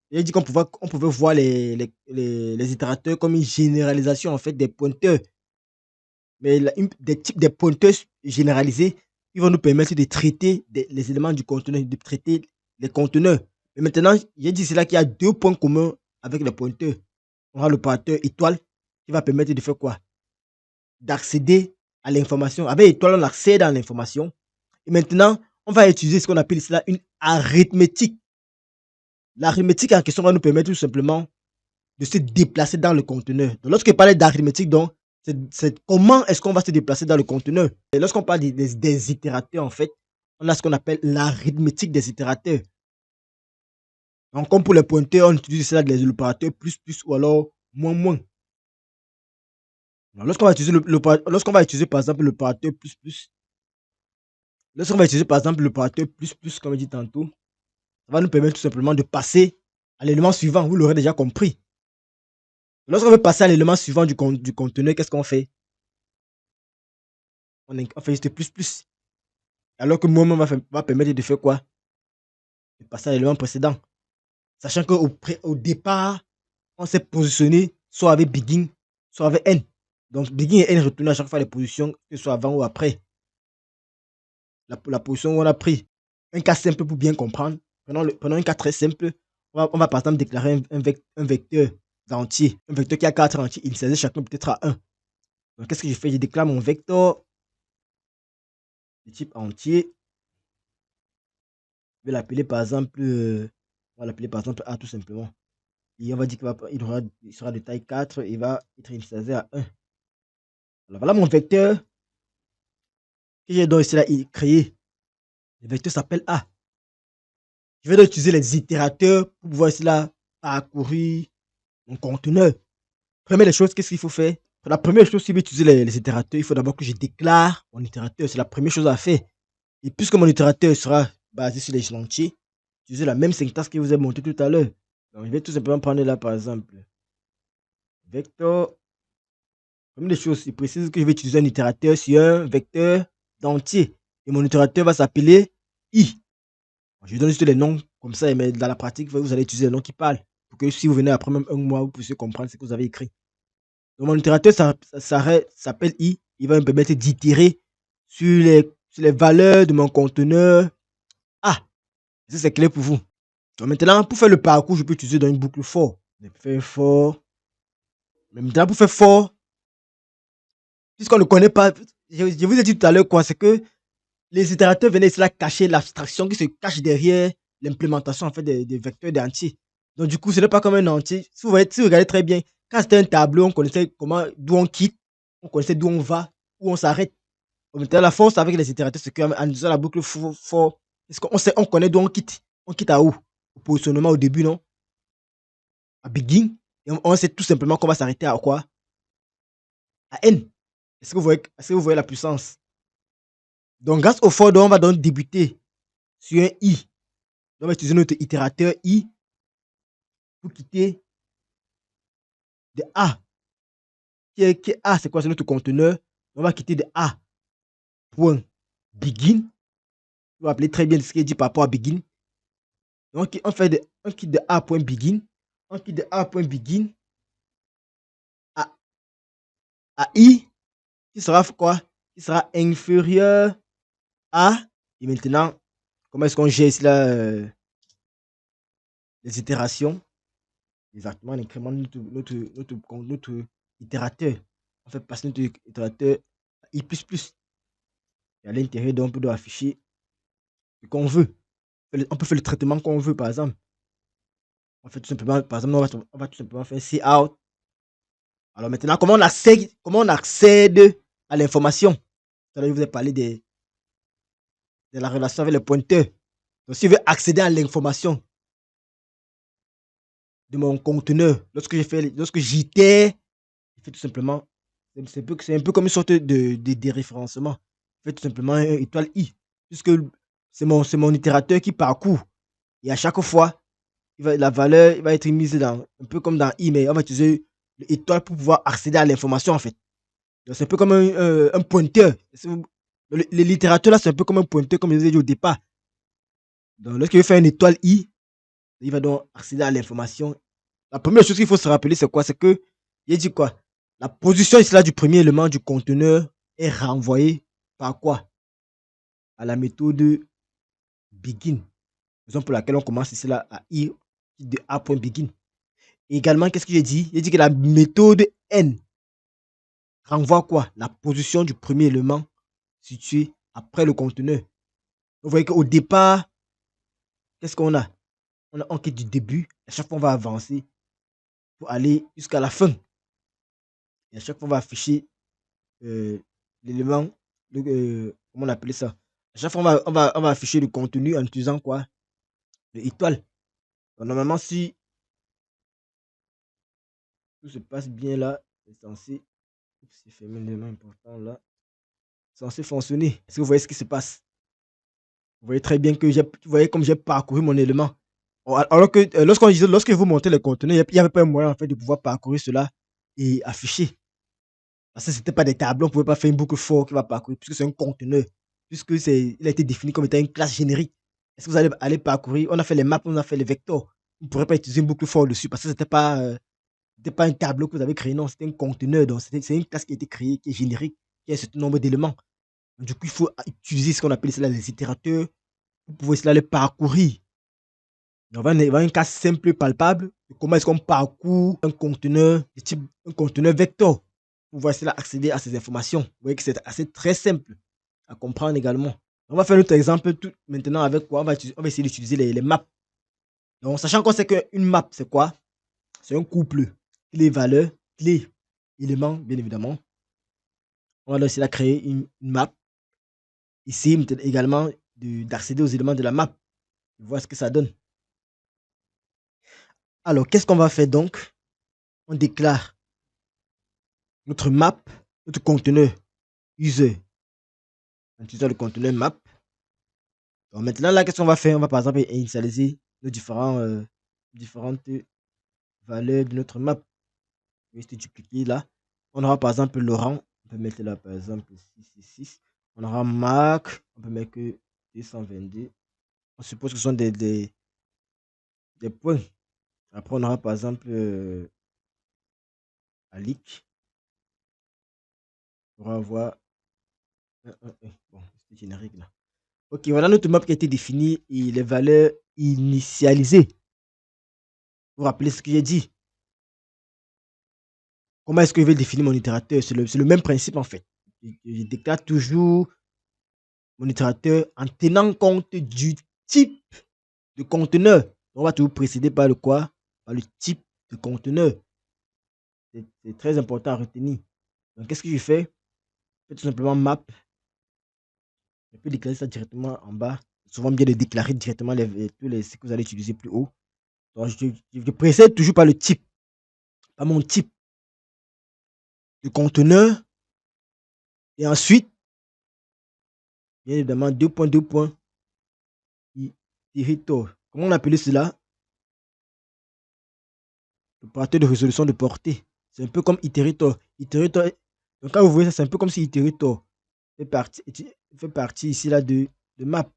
J'ai dit on pouvait voir les itérateurs comme une généralisation en fait des pointeurs. Mais des pointeurs généralisés qui vont nous permettre de traiter les éléments du conteneur, de traiter les conteneurs. Mais maintenant, j'ai dit cela qu'il y a deux points communs avec les pointeurs. On aura l'opérateur étoile qui va permettre de faire quoi? D'accéder à l'information. Avec étoile, on accède à l'information. Et maintenant, on va utiliser ce qu'on appelle cela une arithmétique. L'arithmétique en question va nous permettre tout simplement de se déplacer dans le conteneur. Donc, lorsque je parlais d'arithmétique, donc, c'est comment est-ce qu'on va se déplacer dans le conteneur. Et lorsqu'on parle des itérateurs, en fait, on a ce qu'on appelle l'arithmétique des itérateurs. Donc, comme pour les pointeurs, on utilise cela des opérateurs plus, plus ou alors moins, moins. Lorsqu'on va utiliser par exemple l'opérateur plus, plus, lorsqu'on va utiliser par exemple l'opérateur plus, plus, comme je dit tantôt, ça va nous permettre tout simplement de passer à l'élément suivant. Vous l'aurez déjà compris. Lorsqu'on veut passer à l'élément suivant du conteneur, qu'est-ce qu'on fait? On fait juste plus, plus. Alors que moment va permettre de faire quoi? De passer à l'élément précédent. Sachant qu'au départ, on s'est positionné soit avec begin, soit avec n. Donc begin et n retournent à chaque fois les positions, que ce soit avant ou après. La position où on a pris. Un cas simple pour bien comprendre. Prenons un cas très simple. On va par exemple déclarer un vecteur entier. Un vecteur qui a 4 entiers. Il s'agit chacun peut-être à 1. Donc qu'est-ce que je fais? Je déclare mon vecteur de type entier. Je vais l'appeler par exemple, on va l'appeler par exemple A tout simplement. Et on va dire qu'il sera de taille 4 et va être initialisé à 1. Alors voilà mon vecteur que j'ai donc ici là créé. Le vecteur s'appelle A. Je vais donc utiliser les itérateurs pour pouvoir ici là parcourir mon conteneur. Première des choses, qu'est-ce qu'il faut faire? La première chose, si je veux utiliser les itérateurs, il faut d'abord que je déclare mon itérateur. C'est la première chose à faire. Et puisque mon itérateur sera basé sur les entiers, utiliser la même syntaxe que vous avez montré tout à l'heure. Donc, je vais tout simplement prendre là, par exemple, vecteur. Première des choses, il précise que je vais utiliser un itérateur sur un vecteur d'entier. Et mon itérateur va s'appeler i. Je donne juste les noms comme ça, mais dans la pratique, vous allez utiliser les noms qui parlent. Pour que si vous venez après même un mois, vous puissiez comprendre ce que vous avez écrit. Donc, mon itérateur s'appelle i. Il va me permettre d'itérer sur les valeurs de mon conteneur A. Ça, c'est clair pour vous. Donc, maintenant, pour faire le parcours, je peux utiliser dans une boucle for. Je vais faire for. Mais maintenant, pour faire for, puisqu'on ne connaît pas, je vous ai dit tout à l'heure quoi, c'est que les itérateurs venaient ici là cacher l'abstraction qui se cache derrière l'implémentation en fait des vecteurs d'entiers. Donc du coup, ce n'est pas comme un entier. Si vous regardez très bien, quand c'était un tableau, on connaissait d'où on quitte, on connaissait d'où on va, où on s'arrête. Maintenant, la force avec les itérateurs, c'est qu'en utilisant la boucle for, parce qu'on sait, on connaît d'où on quitte. On quitte à où? Au positionnement au début, non? À begin. Et on sait tout simplement qu'on va s'arrêter à quoi? À n. Est-ce que vous voyez la puissance? Donc, grâce au for, on va donc débuter sur un i. Donc, on va utiliser notre itérateur i pour quitter de A. A, c'est quoi? C'est notre conteneur. On va quitter de A. Point begin. Vous vous rappelez très bien ce qui est dit par rapport à begin. Donc, on quitte de A. Begin. On quitte de A. Begin à I qui sera quoi? Qui sera inférieur à. Et maintenant, comment est-ce qu'on gère cela, les itérations? Exactement, en incrémentant notre itérateur. On fait passer notre itérateur à I++. Et à l'intérieur, donc, on peut afficher ce qu'on veut. On peut faire le traitement qu'on veut, par exemple. On fait tout simplement, par exemple, on va tout simplement faire see out. Alors maintenant, comment on accède à l'information? Tout à l'heure, je vous ai parlé de la relation avec le pointeur. Donc, si je veux accéder à l'information de mon conteneur, lorsque j'itère, je fais tout simplement, c'est un peu comme une sorte de déréférencement. Je fais tout simplement un étoile I, puisque c'est mon itérateur qui parcourt. Et à chaque fois, la valeur va être mise dans, un peu comme dans I, mais on va utiliser l'étoile pour pouvoir accéder à l'information, en fait. C'est un peu comme un pointeur. Le littérateur, là, c'est un peu comme un pointeur, comme je vous ai dit au départ. Donc, lorsqu'il veut faire une étoile I, il va donc accéder à l'information. La première chose qu'il faut se rappeler, c'est quoi? C'est que, il dit quoi? La position ici là du premier élément du conteneur est renvoyée par quoi? À la méthode begin. Raison pour laquelle on commence ici là à I de A.begin. Et également, qu'est-ce que j'ai dit? Il dit que la méthode N renvoie quoi? La position du premier élément situé après le conteneur. Vous voyez qu'au départ, qu'est-ce qu'on a? On a en quête du début. À chaque fois, on va avancer pour aller jusqu'à la fin. Et à chaque fois, on va afficher l'élément, comment on appelle ça? À chaque fois, on va afficher le contenu en utilisant quoi? L'étoile. Donc, normalement, si tout se passe bien là, c'est censé. C'est fait un élément important là. C'est censé fonctionner. Est-ce que vous voyez ce qui se passe? Vous voyez très bien que vous voyez comme j'ai parcouru mon élément. Alors que lorsque je vous montrez le contenu, il n'y avait pas un moyen en fait de pouvoir parcourir cela et afficher. Parce que ce n'était pas des tableaux, on ne pouvait pas faire une boucle for qui va parcourir, puisque c'est un conteneur, il a été défini comme étant une classe générique. Est-ce que vous allez aller parcourir? On a fait les maps, on a fait les vecteurs. Vous ne pourrez pas utiliser une boucle for dessus parce que c'était pas un tableau que vous avez créé, non, c'était un conteneur. Donc, c'est une classe qui a été créée, qui est générique, qui a un certain nombre d'éléments. Du coup, il faut utiliser ce qu'on appelle cela les itérateurs pour pouvoir cela les parcourir. On va avoir un cas simple et palpable de comment est-ce qu'on parcourt un conteneur de type un conteneur vecteur pour pouvoir accéder à ces informations. Vous voyez que c'est assez très simple à comprendre également. On va faire notre exemple tout maintenant avec quoi? On va essayer d'utiliser les maps. Donc, sachant qu'on sait qu'une map, c'est quoi? C'est un couple clé valeur, clé élément, bien évidemment. On va essayer de créer une map. Ici, également, d'accéder aux éléments de la map. Voir ce que ça donne. Alors, qu'est-ce qu'on va faire donc? On déclare notre map, notre conteneur user, en utilisant le conteneur map. Donc maintenant, là, qu'est-ce qu'on va faire? On va par exemple initialiser nos différentes valeurs de notre map. Je vais juste dupliquer là. On aura par exemple Laurent, on peut mettre là par exemple 666. On aura Marc, on peut mettre que 222. On suppose que ce sont des points. Après, on aura par exemple Alik. On va avoir bon, c'est générique là. Ok, voilà notre map qui a été définie et les valeurs initialisées. Vous vous rappelez ce que j'ai dit? Comment est-ce que je vais définir mon itérateur? C'est le même principe en fait. Je déclare toujours mon itérateur en tenant compte du type de conteneur. On va toujours précéder par le quoi? Par le type de conteneur. C'est très important à retenir. Donc, qu'est-ce que je fais? Je fais tout simplement map. Je peux déclarer ça directement en bas. C'est souvent bien de déclarer directement ce que vous allez utiliser plus haut. Donc, je précède toujours par le type, par mon type de conteneur. Et ensuite, bien évidemment, 2.2. Iterator. Comment on appelait cela? Opérateur de résolution de portée. C'est un peu comme Iterator. Donc quand vous voyez ça, c'est un peu comme si Iterator fait partie ici là de map.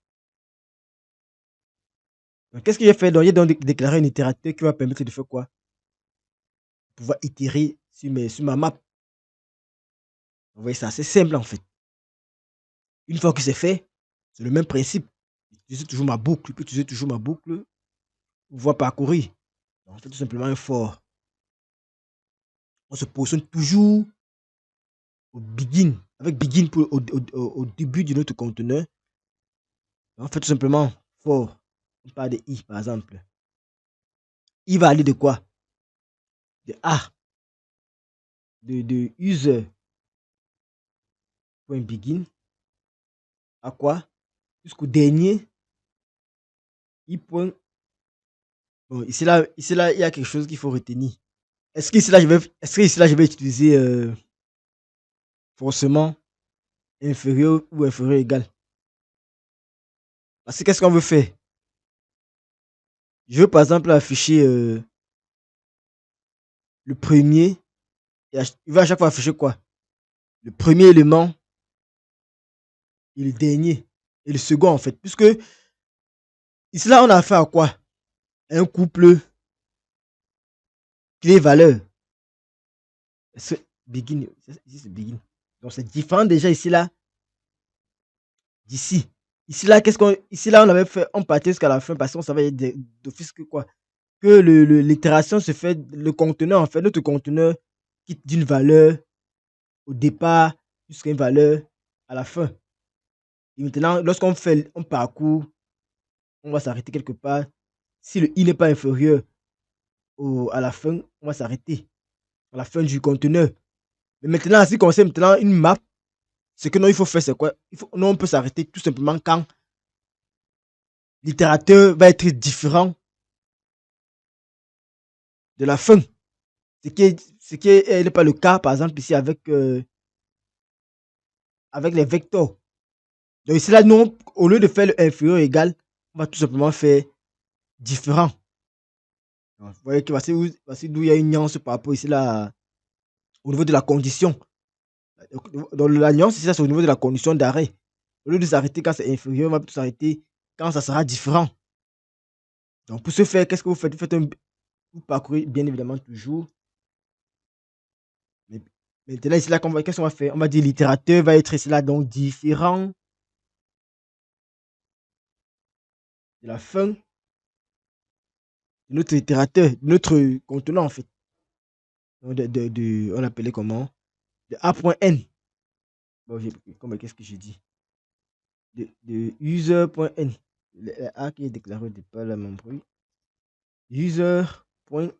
Donc qu'est-ce que j'ai fait? Donc, j'ai donc déclaré un itérateur qui va permettre de faire quoi? Pouvoir itérer sur ma map. Vous voyez, c'est assez simple en fait. Une fois que c'est fait, c'est le même principe. J'utilise toujours ma boucle. Je peux utiliser toujours ma boucle pour pouvoir parcourir. Donc, on fait tout simplement un for. On se positionne toujours au begin avec begin au début de notre conteneur, on fait tout simplement for. On parle de i, par exemple. I va aller de quoi? De A, de user.begin à quoi? Jusqu'au dernier i point. Bon, ici là, il y a quelque chose qu'il faut retenir. Est-ce que ici là, je vais utiliser forcément inférieur ou inférieur égal? Parce que qu'est-ce qu'on veut faire? Je veux par exemple afficher le premier. Il va à chaque fois afficher quoi? Le premier élément et le dernier. Et le second en fait. Puisque ici là, on a affaire à quoi? Un couple clé-valeur. Begin. Ici, c'est begin. Donc c'est différent déjà ici là d'ici. Ici là, on avait fait, on partait jusqu'à la fin parce qu'on savait d'office que quoi? Que l'itération se fait, le conteneur, en fait, notre conteneur quitte d'une valeur au départ jusqu'à une valeur à la fin. Et maintenant, lorsqu'on fait un parcours, on va s'arrêter quelque part. Si le i n'est pas inférieur à la fin, on va s'arrêter à la fin du conteneur. Mais maintenant, si on sait maintenant une map, ce que nous, il faut faire, c'est quoi? Nous, on peut s'arrêter tout simplement quand l'itérateur va être différent de la fin. Ce qui n'est pas le cas, par exemple, ici avec les vecteurs. Donc ici, là, nous, au lieu de faire le inférieur égal, on va tout simplement faire différent. Vous voyez que voici d'où il y a une nuance par rapport ici, là, au niveau de la condition. Dans la nuance, ici, c'est au niveau de la condition d'arrêt. Au lieu de s'arrêter quand c'est inférieur, on va plutôt s'arrêter quand ça sera différent. Donc pour ce faire, qu'est-ce que vous faites? Vous parcourez bien évidemment toujours. Mais maintenant, ici, là, qu'est-ce qu'on va faire? On va dire l'itérateur va être ici, là, donc différent de la fin de notre itérateur, de notre contenant en fait. Donc, on l'appelait comment? De A.n. Bon, qu'est-ce que j'ai dit? De user.n. Le A qui est déclaré au départ, là, mon bruit. User.n.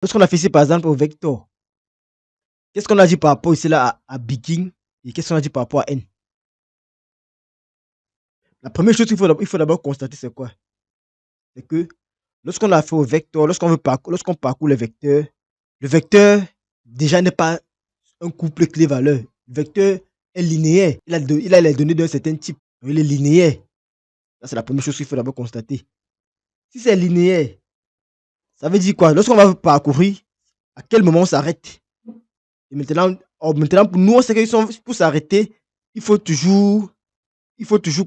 Lorsqu'on a fait ici, par exemple, au vecteur, qu'est-ce qu'on a dit par rapport ici là à begin et qu'est-ce qu'on a dit par rapport à n? La première chose qu'il faut d'abord constater, c'est quoi? C'est que lorsqu'on a fait au vecteur, lorsqu'on parcourt le vecteur déjà n'est pas un couple clé-valeur. Le vecteur est linéaire. Il a les données d'un certain type. Il est linéaire. Ça, c'est la première chose qu'il faut d'abord constater. Si c'est linéaire, ça veut dire quoi? Lorsqu'on va parcourir, à quel moment on s'arrête? Et maintenant, pour nous, on sait que pour s'arrêter, il faut toujours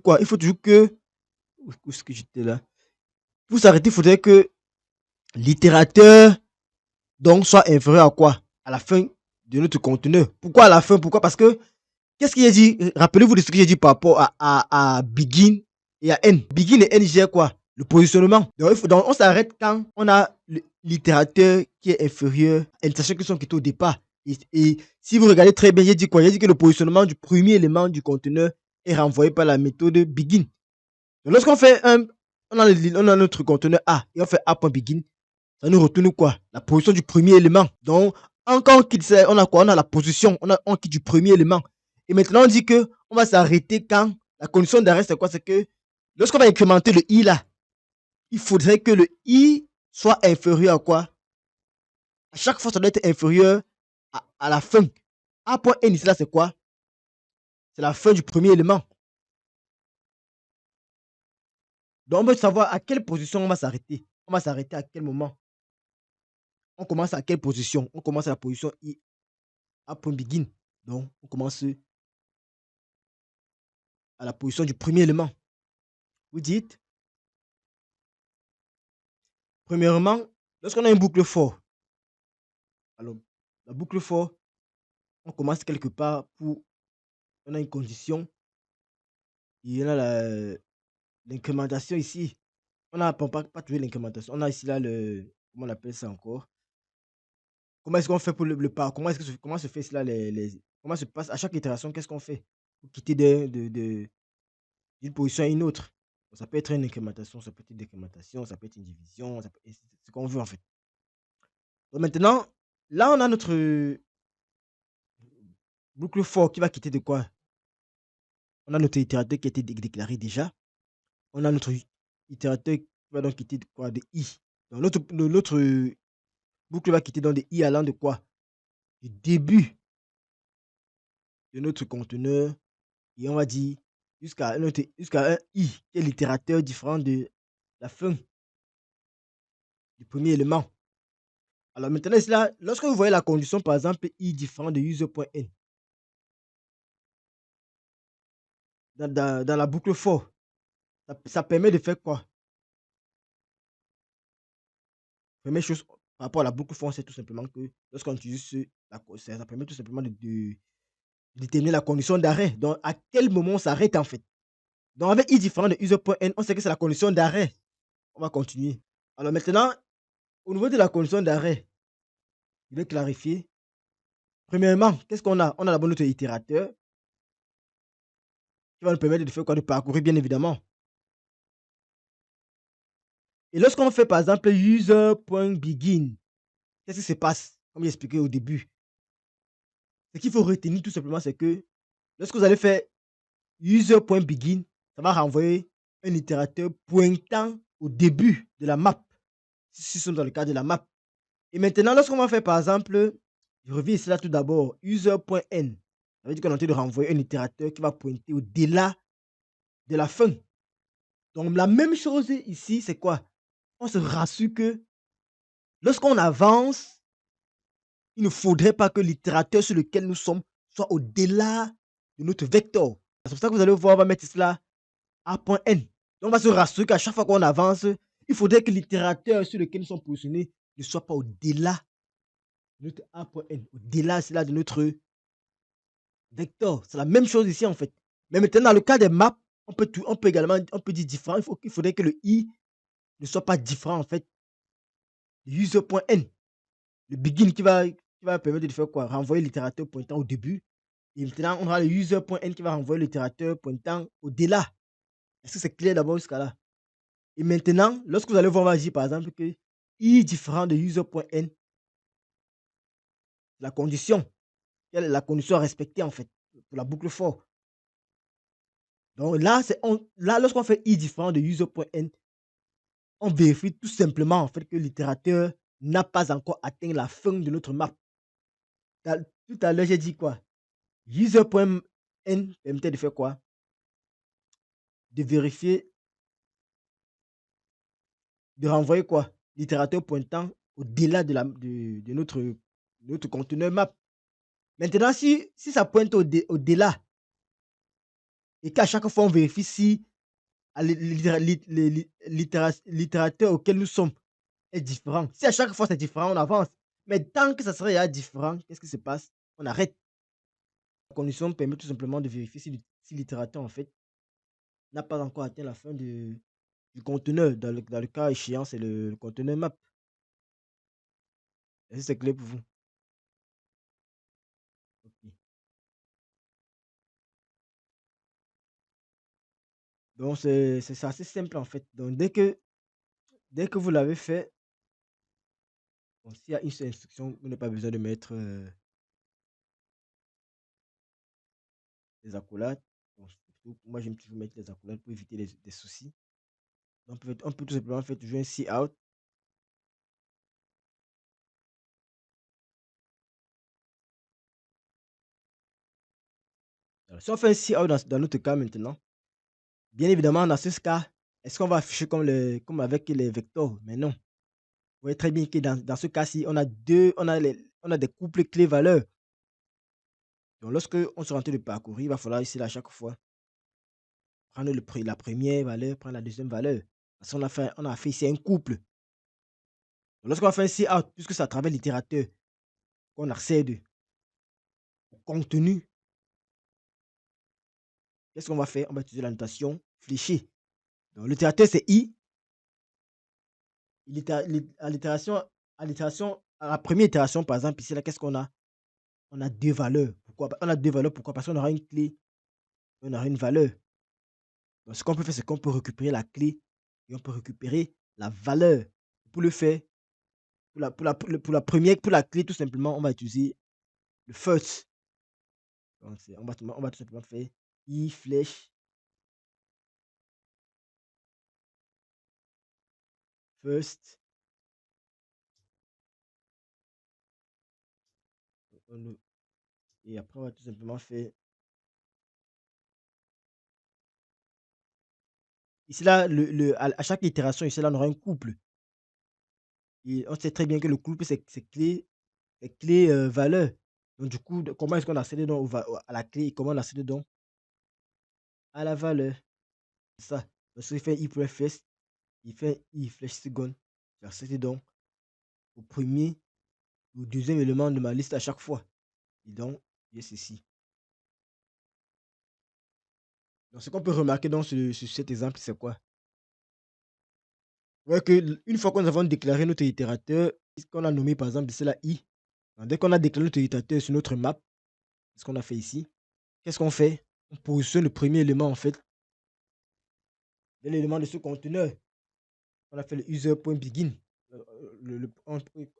quoi? Il faut toujours que. Où est-ce que j'étais là? Pour s'arrêter, il faudrait que l'itérateur donc soit inférieur à quoi? À la fin de notre conteneur. Pourquoi à la fin? Pourquoi? Parce que qu'est-ce qu'il a dit? Rappelez-vous de ce que j'ai dit par rapport à begin et à n. Begin et n gèrent quoi? Le positionnement. Donc on s'arrête quand on a l'itérateur qui est inférieur à n, sachant qu'ils sont quittés au départ. Et si vous regardez très bien, j'ai dit quoi? J'ai dit que le positionnement du premier élément du conteneur est renvoyé par la méthode begin. Donc lorsqu'on fait on a notre conteneur A et on fait A.begin, ça nous retourne quoi? La position du premier élément. Donc, quand on quitte, on a quoi? On a la position, on quitte du premier élément. Et maintenant, on dit que on va s'arrêter quand la condition d'arrêt, c'est quoi? C'est que lorsqu'on va incrémenter le i là, il faudrait que le i soit inférieur à quoi? À chaque fois, ça doit être inférieur à la fin. A.n ici là, c'est quoi? C'est la fin du premier élément. Donc, on veut savoir à quelle position on va s'arrêter. On va s'arrêter à quel moment? On commence à quelle position? On commence à la position i A.begin. Donc, on commence à la position du premier élément. Vous dites, premièrement, lorsqu'on a une boucle for, alors la boucle for, on commence quelque part on a une condition, il y en a l'incrémentation ici. On n'a pas toujours l'incrémentation. On a ici là comment on appelle ça encore? Comment est-ce qu'on fait pour le pas? Comment se fait cela comment se passe à chaque itération, qu'est-ce qu'on fait? Pour quitter d'une position à une autre. Ça peut être une incrémentation, ça peut être une décrémentation, ça peut être une division, ça peut et c'est ce qu'on veut en fait. Donc maintenant, là on a notre boucle for qui va quitter de quoi? On a notre itérateur qui a été déclaré déjà. On a notre itérateur qui va donc quitter de quoi? De i. Donc notre boucle va quitter dans de i allant de quoi? Du début de notre conteneur et on va dire jusqu'à un i qui est l'itérateur différent de la fin du premier élément. Alors maintenant, là, lorsque vous voyez la condition, par exemple, i différent de user.n dans la boucle for, ça permet de faire quoi? Première chose par rapport à la boucle for, c'est tout simplement que lorsqu'on utilise ça permet tout simplement de déterminer la condition d'arrêt. Donc, à quel moment on s'arrête en fait. Donc, avec i différent de user.n, on sait que c'est la condition d'arrêt. On va continuer. Alors maintenant, au niveau de la condition d'arrêt, je vais clarifier. Premièrement, qu'est-ce qu'on a? On a d'abord notre itérateur qui va nous permettre de faire quoi? De parcourir, bien évidemment. Et lorsqu'on fait, par exemple, user.begin, qu'est-ce qui se passe? Comme j'ai expliqué au début. Ce qu'il faut retenir tout simplement, c'est que lorsque vous allez faire user.begin, ça va renvoyer un itérateur pointant au début de la map, si nous sommes dans le cas de la map. Et maintenant, lorsqu'on va faire, par exemple, je reviens ici là tout d'abord, user.n, ça veut dire qu'on est en train de renvoyer un itérateur qui va pointer au-delà de la fin. Donc, la même chose ici, c'est quoi? On se rassure que lorsqu'on avance, il ne faudrait pas que l'itérateur sur lequel nous sommes soit au-delà de notre vecteur. C'est pour ça que vous allez voir, on va mettre cela A.n. Donc, on va se rassurer qu'à chaque fois qu'on avance, il faudrait que l'itérateur sur lequel nous sommes positionnés ne soit pas au-delà de notre A.n, au-delà de notre vecteur. C'est la même chose ici, en fait. Mais maintenant, dans le cas des maps, on peut également dire différent. Il faudrait que le i ne soit pas différent, en fait, de user.n. Le begin qui va permettre de faire quoi? Renvoyer l'itérateur pointant au début. Et maintenant, on aura le user.n qui va renvoyer l'itérateur pointant au-delà. Est-ce que c'est clair d'abord jusqu'à là? Et maintenant, lorsque vous allez voir, on va dire par exemple que i différent de user.n, la condition, quelle est la condition à respecter en fait pour la boucle for. Donc là, lorsqu'on fait i différent de user.n, on vérifie tout simplement en fait que l'itérateur n'a pas encore atteint la fin de notre map. Tout à l'heure, j'ai dit quoi? User.n permettait de faire quoi? De vérifier, de renvoyer quoi? L'itérateur pointant au-delà de notre conteneur map. Maintenant, si ça pointe au-delà et qu'à chaque fois on vérifie si l'itérateur auquel nous sommes est différent. Si à chaque fois c'est différent, on avance. Mais tant que ça serait différent, qu'est-ce qui se passe? On arrête. La condition permet tout simplement de vérifier si l'itérateur en fait n'a pas encore atteint la fin du conteneur. Dans le cas échéant, c'est le conteneur map. Est-ce que c'est clair pour vous? Ok. Donc c'est assez simple en fait. Donc dès que vous l'avez fait, bon, s'il y a une seule instruction, vous n'avez pas besoin de mettre des accolades. Bon, surtout, moi j'aime toujours mettre des accolades pour éviter des soucis. Donc on peut tout simplement faire toujours un see out. Alors, si on fait un see out dans notre cas maintenant, bien évidemment dans ce cas, est-ce qu'on va afficher comme avec les vecteurs? Mais non. Vous voyez très bien que dans ce cas-ci, on a des couples clés-valeurs. Donc lorsque on sera en train de parcourir, il va falloir ici à chaque fois prendre la première valeur, prendre la deuxième valeur. Parce qu'on a fait ici un couple. Donc, lorsqu'on va faire un see out, puisque c'est à travers l'itérateur qu'on accède au contenu, qu'est-ce qu'on va faire? On va utiliser la notation fléchée. Donc l'itérateur c'est i. À l'itération à la première itération, par exemple, ici, là, qu'est-ce qu'on a? On a 2 valeurs. Pourquoi? On a 2 valeurs, pourquoi? Parce qu'on aura une clé et on aura une valeur. Donc ce qu'on peut faire, c'est qu'on peut récupérer la clé et on peut récupérer la valeur. Pour le faire, pour la clé, tout simplement, on va utiliser le first. Donc on va tout simplement faire i flèche first, on et après on va tout simplement faire ici là, à chaque itération ici là, on aura un couple et on sait très bien que le couple c'est clé, valeur. Donc du coup, comment est-ce qu'on accède donc à la clé et comment on accède donc à la valeur? C'est ça. Parce qu'il fait i point first, il fait i flèche second. J'accède donc au premier ou au deuxième élément de ma liste à chaque fois et donc j'ai ceci. Donc ce qu'on peut remarquer donc sur cet exemple, c'est quoi? Ouais, que une fois que nous avons déclaré notre itérateur, qu'on a nommé par exemple ici là i, donc dès qu'on a déclaré notre itérateur sur notre map, ce qu'on a fait ici, qu'est-ce qu'on fait? On positionne le premier élément en fait, l'élément de ce conteneur. On a fait le user.begin.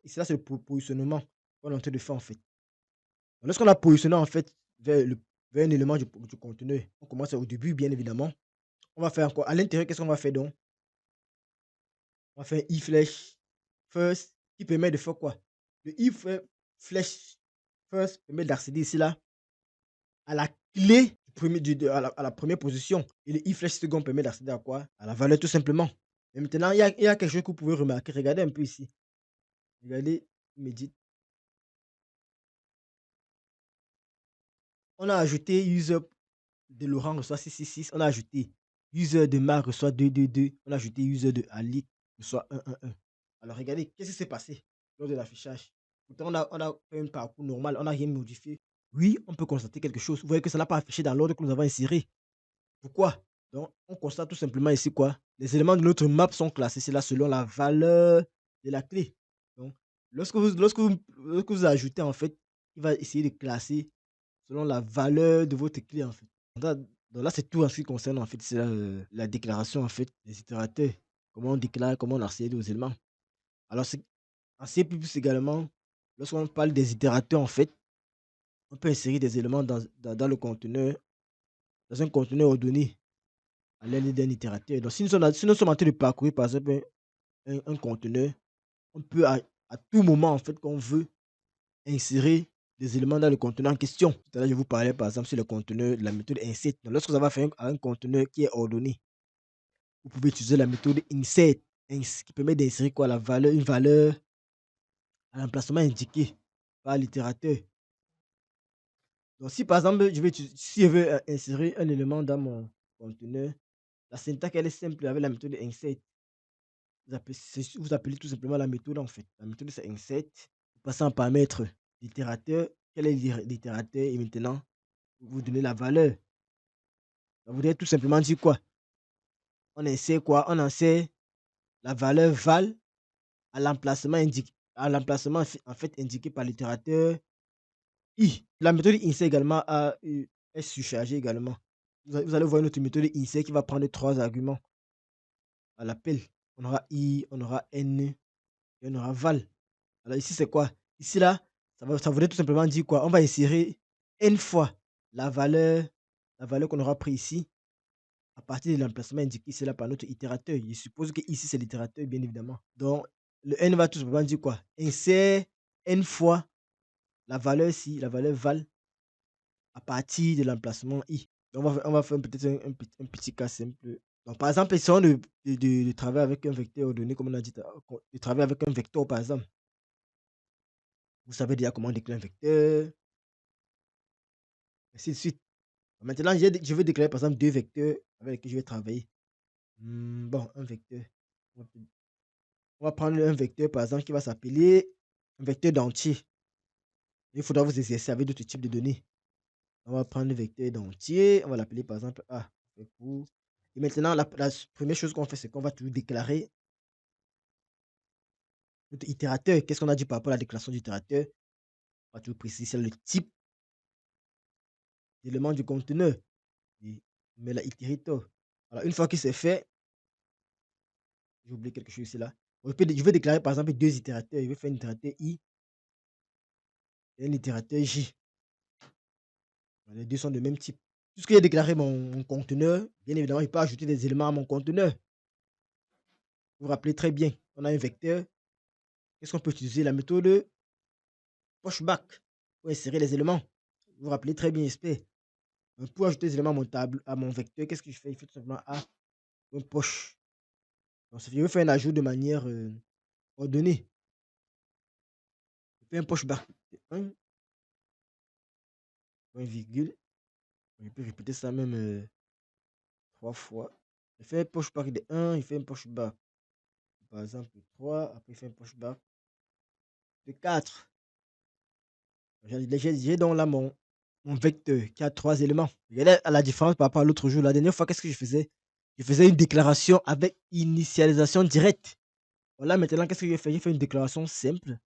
Ici là, c'est le positionnement qu'on est en train de faire en fait. Donc, lorsqu'on a positionné en fait vers un élément du conteneur, on commence au début bien évidemment. On va faire encore à l'intérieur, qu'est-ce qu'on va faire donc? On va faire un i flèche first qui permet de faire quoi? Le i flèche first permet d'accéder ici là à la clé du premier, à la première position. Et le i flèche second permet d'accéder à quoi? À la valeur tout simplement. Et maintenant, il y a quelque chose que vous pouvez remarquer. Regardez un peu ici. Regardez, il me dit, on a ajouté user de Laurent reçoit 666. On a ajouté user de Marc reçoit 222. On a ajouté user de Ali reçoit 111. Alors regardez, qu'est-ce qui s'est passé lors de l'affichage? Pourtant, on a fait un parcours normal, on n'a rien modifié. Oui, on peut constater quelque chose. Vous voyez que ça n'a pas affiché dans l'ordre que nous avons inséré. Pourquoi? Donc, on constate tout simplement ici quoi? Les éléments de notre map sont classés, c'est là selon la valeur de la clé. Donc, lorsque vous ajoutez, en fait, il va essayer de classer selon la valeur de votre clé, en fait. Donc là, c'est tout en ce qui concerne, en fait, c'est la déclaration, en fait, des itérateurs. Comment on déclare, comment on accède aux éléments. Alors, en C++ également, lorsqu'on parle des itérateurs, en fait, on peut insérer des éléments dans le conteneur, dans un conteneur ordonné à l'aide d'un itérateur. Donc, si nous sommes en train de parcourir, par exemple, un conteneur, on peut à tout moment, en fait, qu'on veut, insérer des éléments dans le conteneur en question. Tout à l'heure, je vous parlais, par exemple, sur le conteneur de la méthode insert. Donc, lorsque vous avez affaire à un conteneur qui est ordonné, vous pouvez utiliser la méthode insert, qui permet d'insérer quoi? Une valeur à l'emplacement indiqué par l'itérateur. Donc, si par exemple, si je veux insérer un élément dans mon conteneur, la syntaxe, elle est simple avec la méthode insert. Vous appelez tout simplement la méthode en fait. La méthode c'est insert. Vous passez en paramètre l'itérateur. Quel est l'itérateur? Et maintenant, vous donnez la valeur. Ça voudrait tout simplement dire quoi? On insère quoi? On insère la valeur val à l'emplacement en fait indiqué par l'itérateur i. La méthode insert également est surchargée également. Vous allez voir notre méthode insert qui va prendre 3 arguments à l'appel. On aura i, on aura n et on aura val. Alors ici, c'est quoi? Ici, là, ça voudrait tout simplement dire quoi? On va insérer n fois la valeur, la valeur qu'on aura pris ici à partir de l'emplacement indiqué ici là par notre itérateur. Je suppose que ici c'est l'itérateur, bien évidemment. Donc, le n va tout simplement dire quoi? Insère n fois la valeur ici, la valeur val à partir de l'emplacement i. Donc, on va faire peut-être un petit cas simple. Donc, par exemple, essayons de travailler avec un vecteur ordonné, comme on a dit, de travailler avec un vecteur, par exemple. Vous savez déjà comment déclarer un vecteur, ainsi de suite. Maintenant, je vais déclarer par exemple 2 vecteurs avec lesquels je vais travailler. Bon, un vecteur. On va prendre un vecteur par exemple qui va s'appeler un vecteur d'entier. Il faudra vous exercer avec d'autres types de données. On va prendre le vecteur d'entier, on va l'appeler par exemple A. Et maintenant, la première chose qu'on fait, c'est qu'on va toujours déclarer notre itérateur. Qu'est-ce qu'on a dit par rapport à la déclaration d'itérateur? On va toujours préciser, c'est le type d'élément du conteneur. Et mais la itérateur. Alors, une fois que c'est fait, j'ai oublié quelque chose ici là. Je vais déclarer par exemple deux itérateurs. Je vais faire un itérateur I et un itérateur J. Les deux sont de même type. Puisque j'ai déclaré mon conteneur, bien évidemment, je peux ajouter des éléments à mon conteneur. Vous vous rappelez très bien, on a un vecteur. Qu'est-ce qu'on peut utiliser? La méthode pushback pour insérer les éléments. Vous vous rappelez très bien, j'espère. Pour ajouter des éléments à mon table, à mon vecteur, qu'est-ce que je fais? Il faut tout simplement un push. Donc, je vais faire un ajout de manière ordonnée. Je fais un pushback de 1, point virgule. Je peux répéter ça même 3 fois. Je fais un pushback de 1, il fait un pushback. Par exemple, 3, après il fait un pushback de 4. J'ai donc là mon vecteur qui a 3 éléments. Regardez à la différence par rapport à l'autre jour. La dernière fois, qu'est-ce que je faisais? Je faisais une déclaration avec initialisation directe. Voilà, maintenant, qu'est-ce que j'ai fait? J'ai fait une déclaration simple.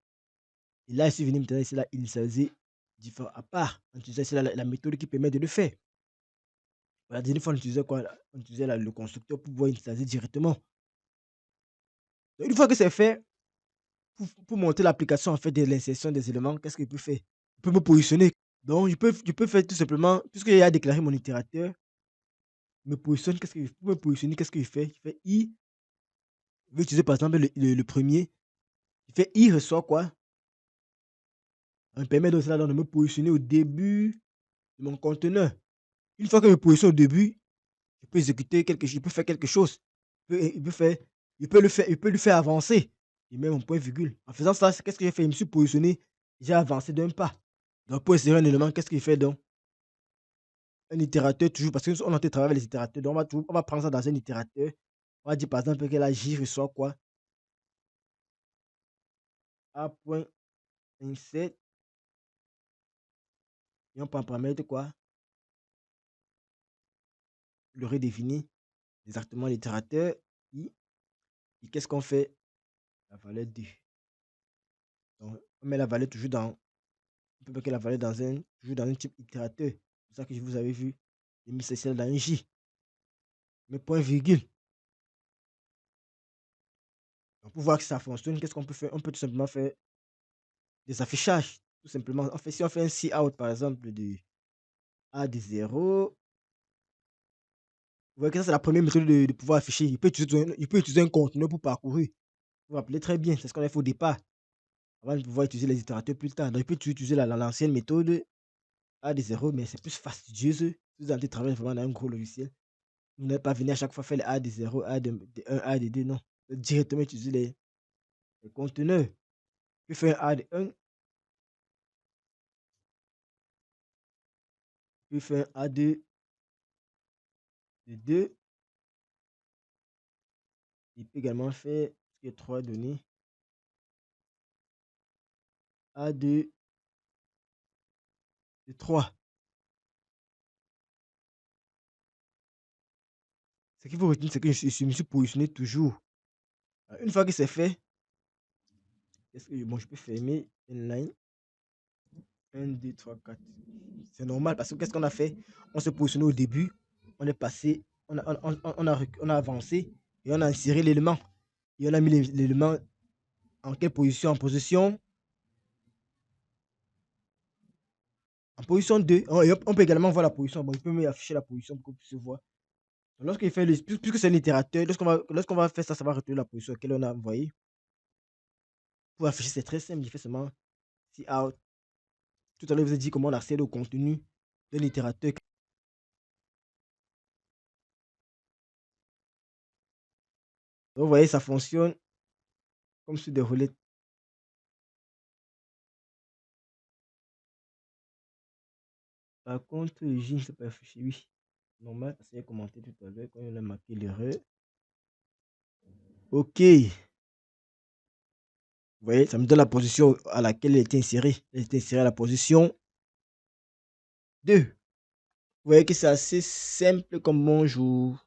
Et là, je suis venu maintenant ici, là, initialiser différent à part. On utilisait ici, là, la méthode qui permet de le faire. La dernière fois, on utilisait quoi? On utilisait le constructeur pour pouvoir initialiser directement. Donc, une fois que c'est fait, pour monter l'application en fait de l'insertion des éléments, qu'est-ce qu'il peut faire? Il peut me positionner. Donc, je peux faire tout simplement, puisque j'ai déclaré mon itérateur, me positionne, pour me positionner, qu'est-ce qu'il fait? Il fait I, je vais utiliser par exemple le premier. Il fait I reçoit quoi? Ça me permet donc de me positionner au début de mon conteneur. Une fois que je me positionne au début, je peux exécuter quelque chose, je peux faire quelque chose. Il peut faire, il peut le faire avancer. Et même mon point virgule. En faisant ça, qu'est-ce que j'ai fait? Je me suis positionné, j'ai avancé d'un pas. Donc, pour insérer un élément, qu'est-ce qu'il fait donc? Un itérateur toujours, parce qu'on a travaillé avec les itérateurs, donc on va prendre ça dans un itérateur. On va dire par exemple que la J reçoit quoi? A.insert, et on peut en paramètre quoi? Le redéfinir exactement l'itérateur I. Et qu'est-ce qu'on fait? La valeur 2. Donc, on met la valeur toujours dans, on peut mettre la valeur toujours dans un type itérateur. C'est pour ça que je vous avais vu. J'ai mis celle dans un J. Mais point virgule. Donc, pour voir que ça fonctionne, qu'est-ce qu'on peut faire? On peut tout simplement faire des affichages. Tout simplement. Si on fait un cout par exemple de A de 0, vous voyez que ça c'est la première méthode de pouvoir afficher. Il peut utiliser un conteneur pour parcourir. Vous vous rappelez très bien, c'est ce qu'on a fait au départ, avant de pouvoir utiliser les itérateurs plus tard. Donc, il peut utiliser l'ancienne méthode A de 0, mais c'est plus fastidieux si vous allez travailler vraiment dans un gros logiciel. Vous n'allez pas venir à chaque fois faire les A de 0, A de 1, A de 2, non. Directement utiliser les conteneurs. Puis faire un A de 1, puis faire un A de 2, il peut également faire ce qui est 3 données. A de 3. Ce qu'il faut retenir, c'est que je me suis positionné toujours. Alors, une fois que c'est fait, bon, je peux fermer inline. 1, 2, 3, 4. C'est normal parce que qu'est-ce qu'on a fait? On s'est positionné au début, on est passé, on a avancé et on a inséré l'élément. Et on a mis l'élément en quelle position? En position 2. Et on peut également voir la position. Bon, il peut m'afficher la position pour qu'on puisse voir. Lorsqu'il fait puisque c'est un itérateur, lorsqu'on va faire ça, ça va retenir la position à laquelle on a envoyé. Pour afficher, c'est très simple. Il fait seulement cout. Tout à l'heure, je vous ai dit comment on accède au contenu de l'itérateur. Donc, vous voyez, ça fonctionne comme sur des relais. Par contre, le J ne s'est pas affiché. Oui, normal, parce qu'il a commenté tout à l'heure quand il a marqué l'erreur. Ok. Vous voyez, ça me donne la position à laquelle elle était insérée. Elle était insérée à la position 2. Vous voyez que c'est assez simple comme bonjour.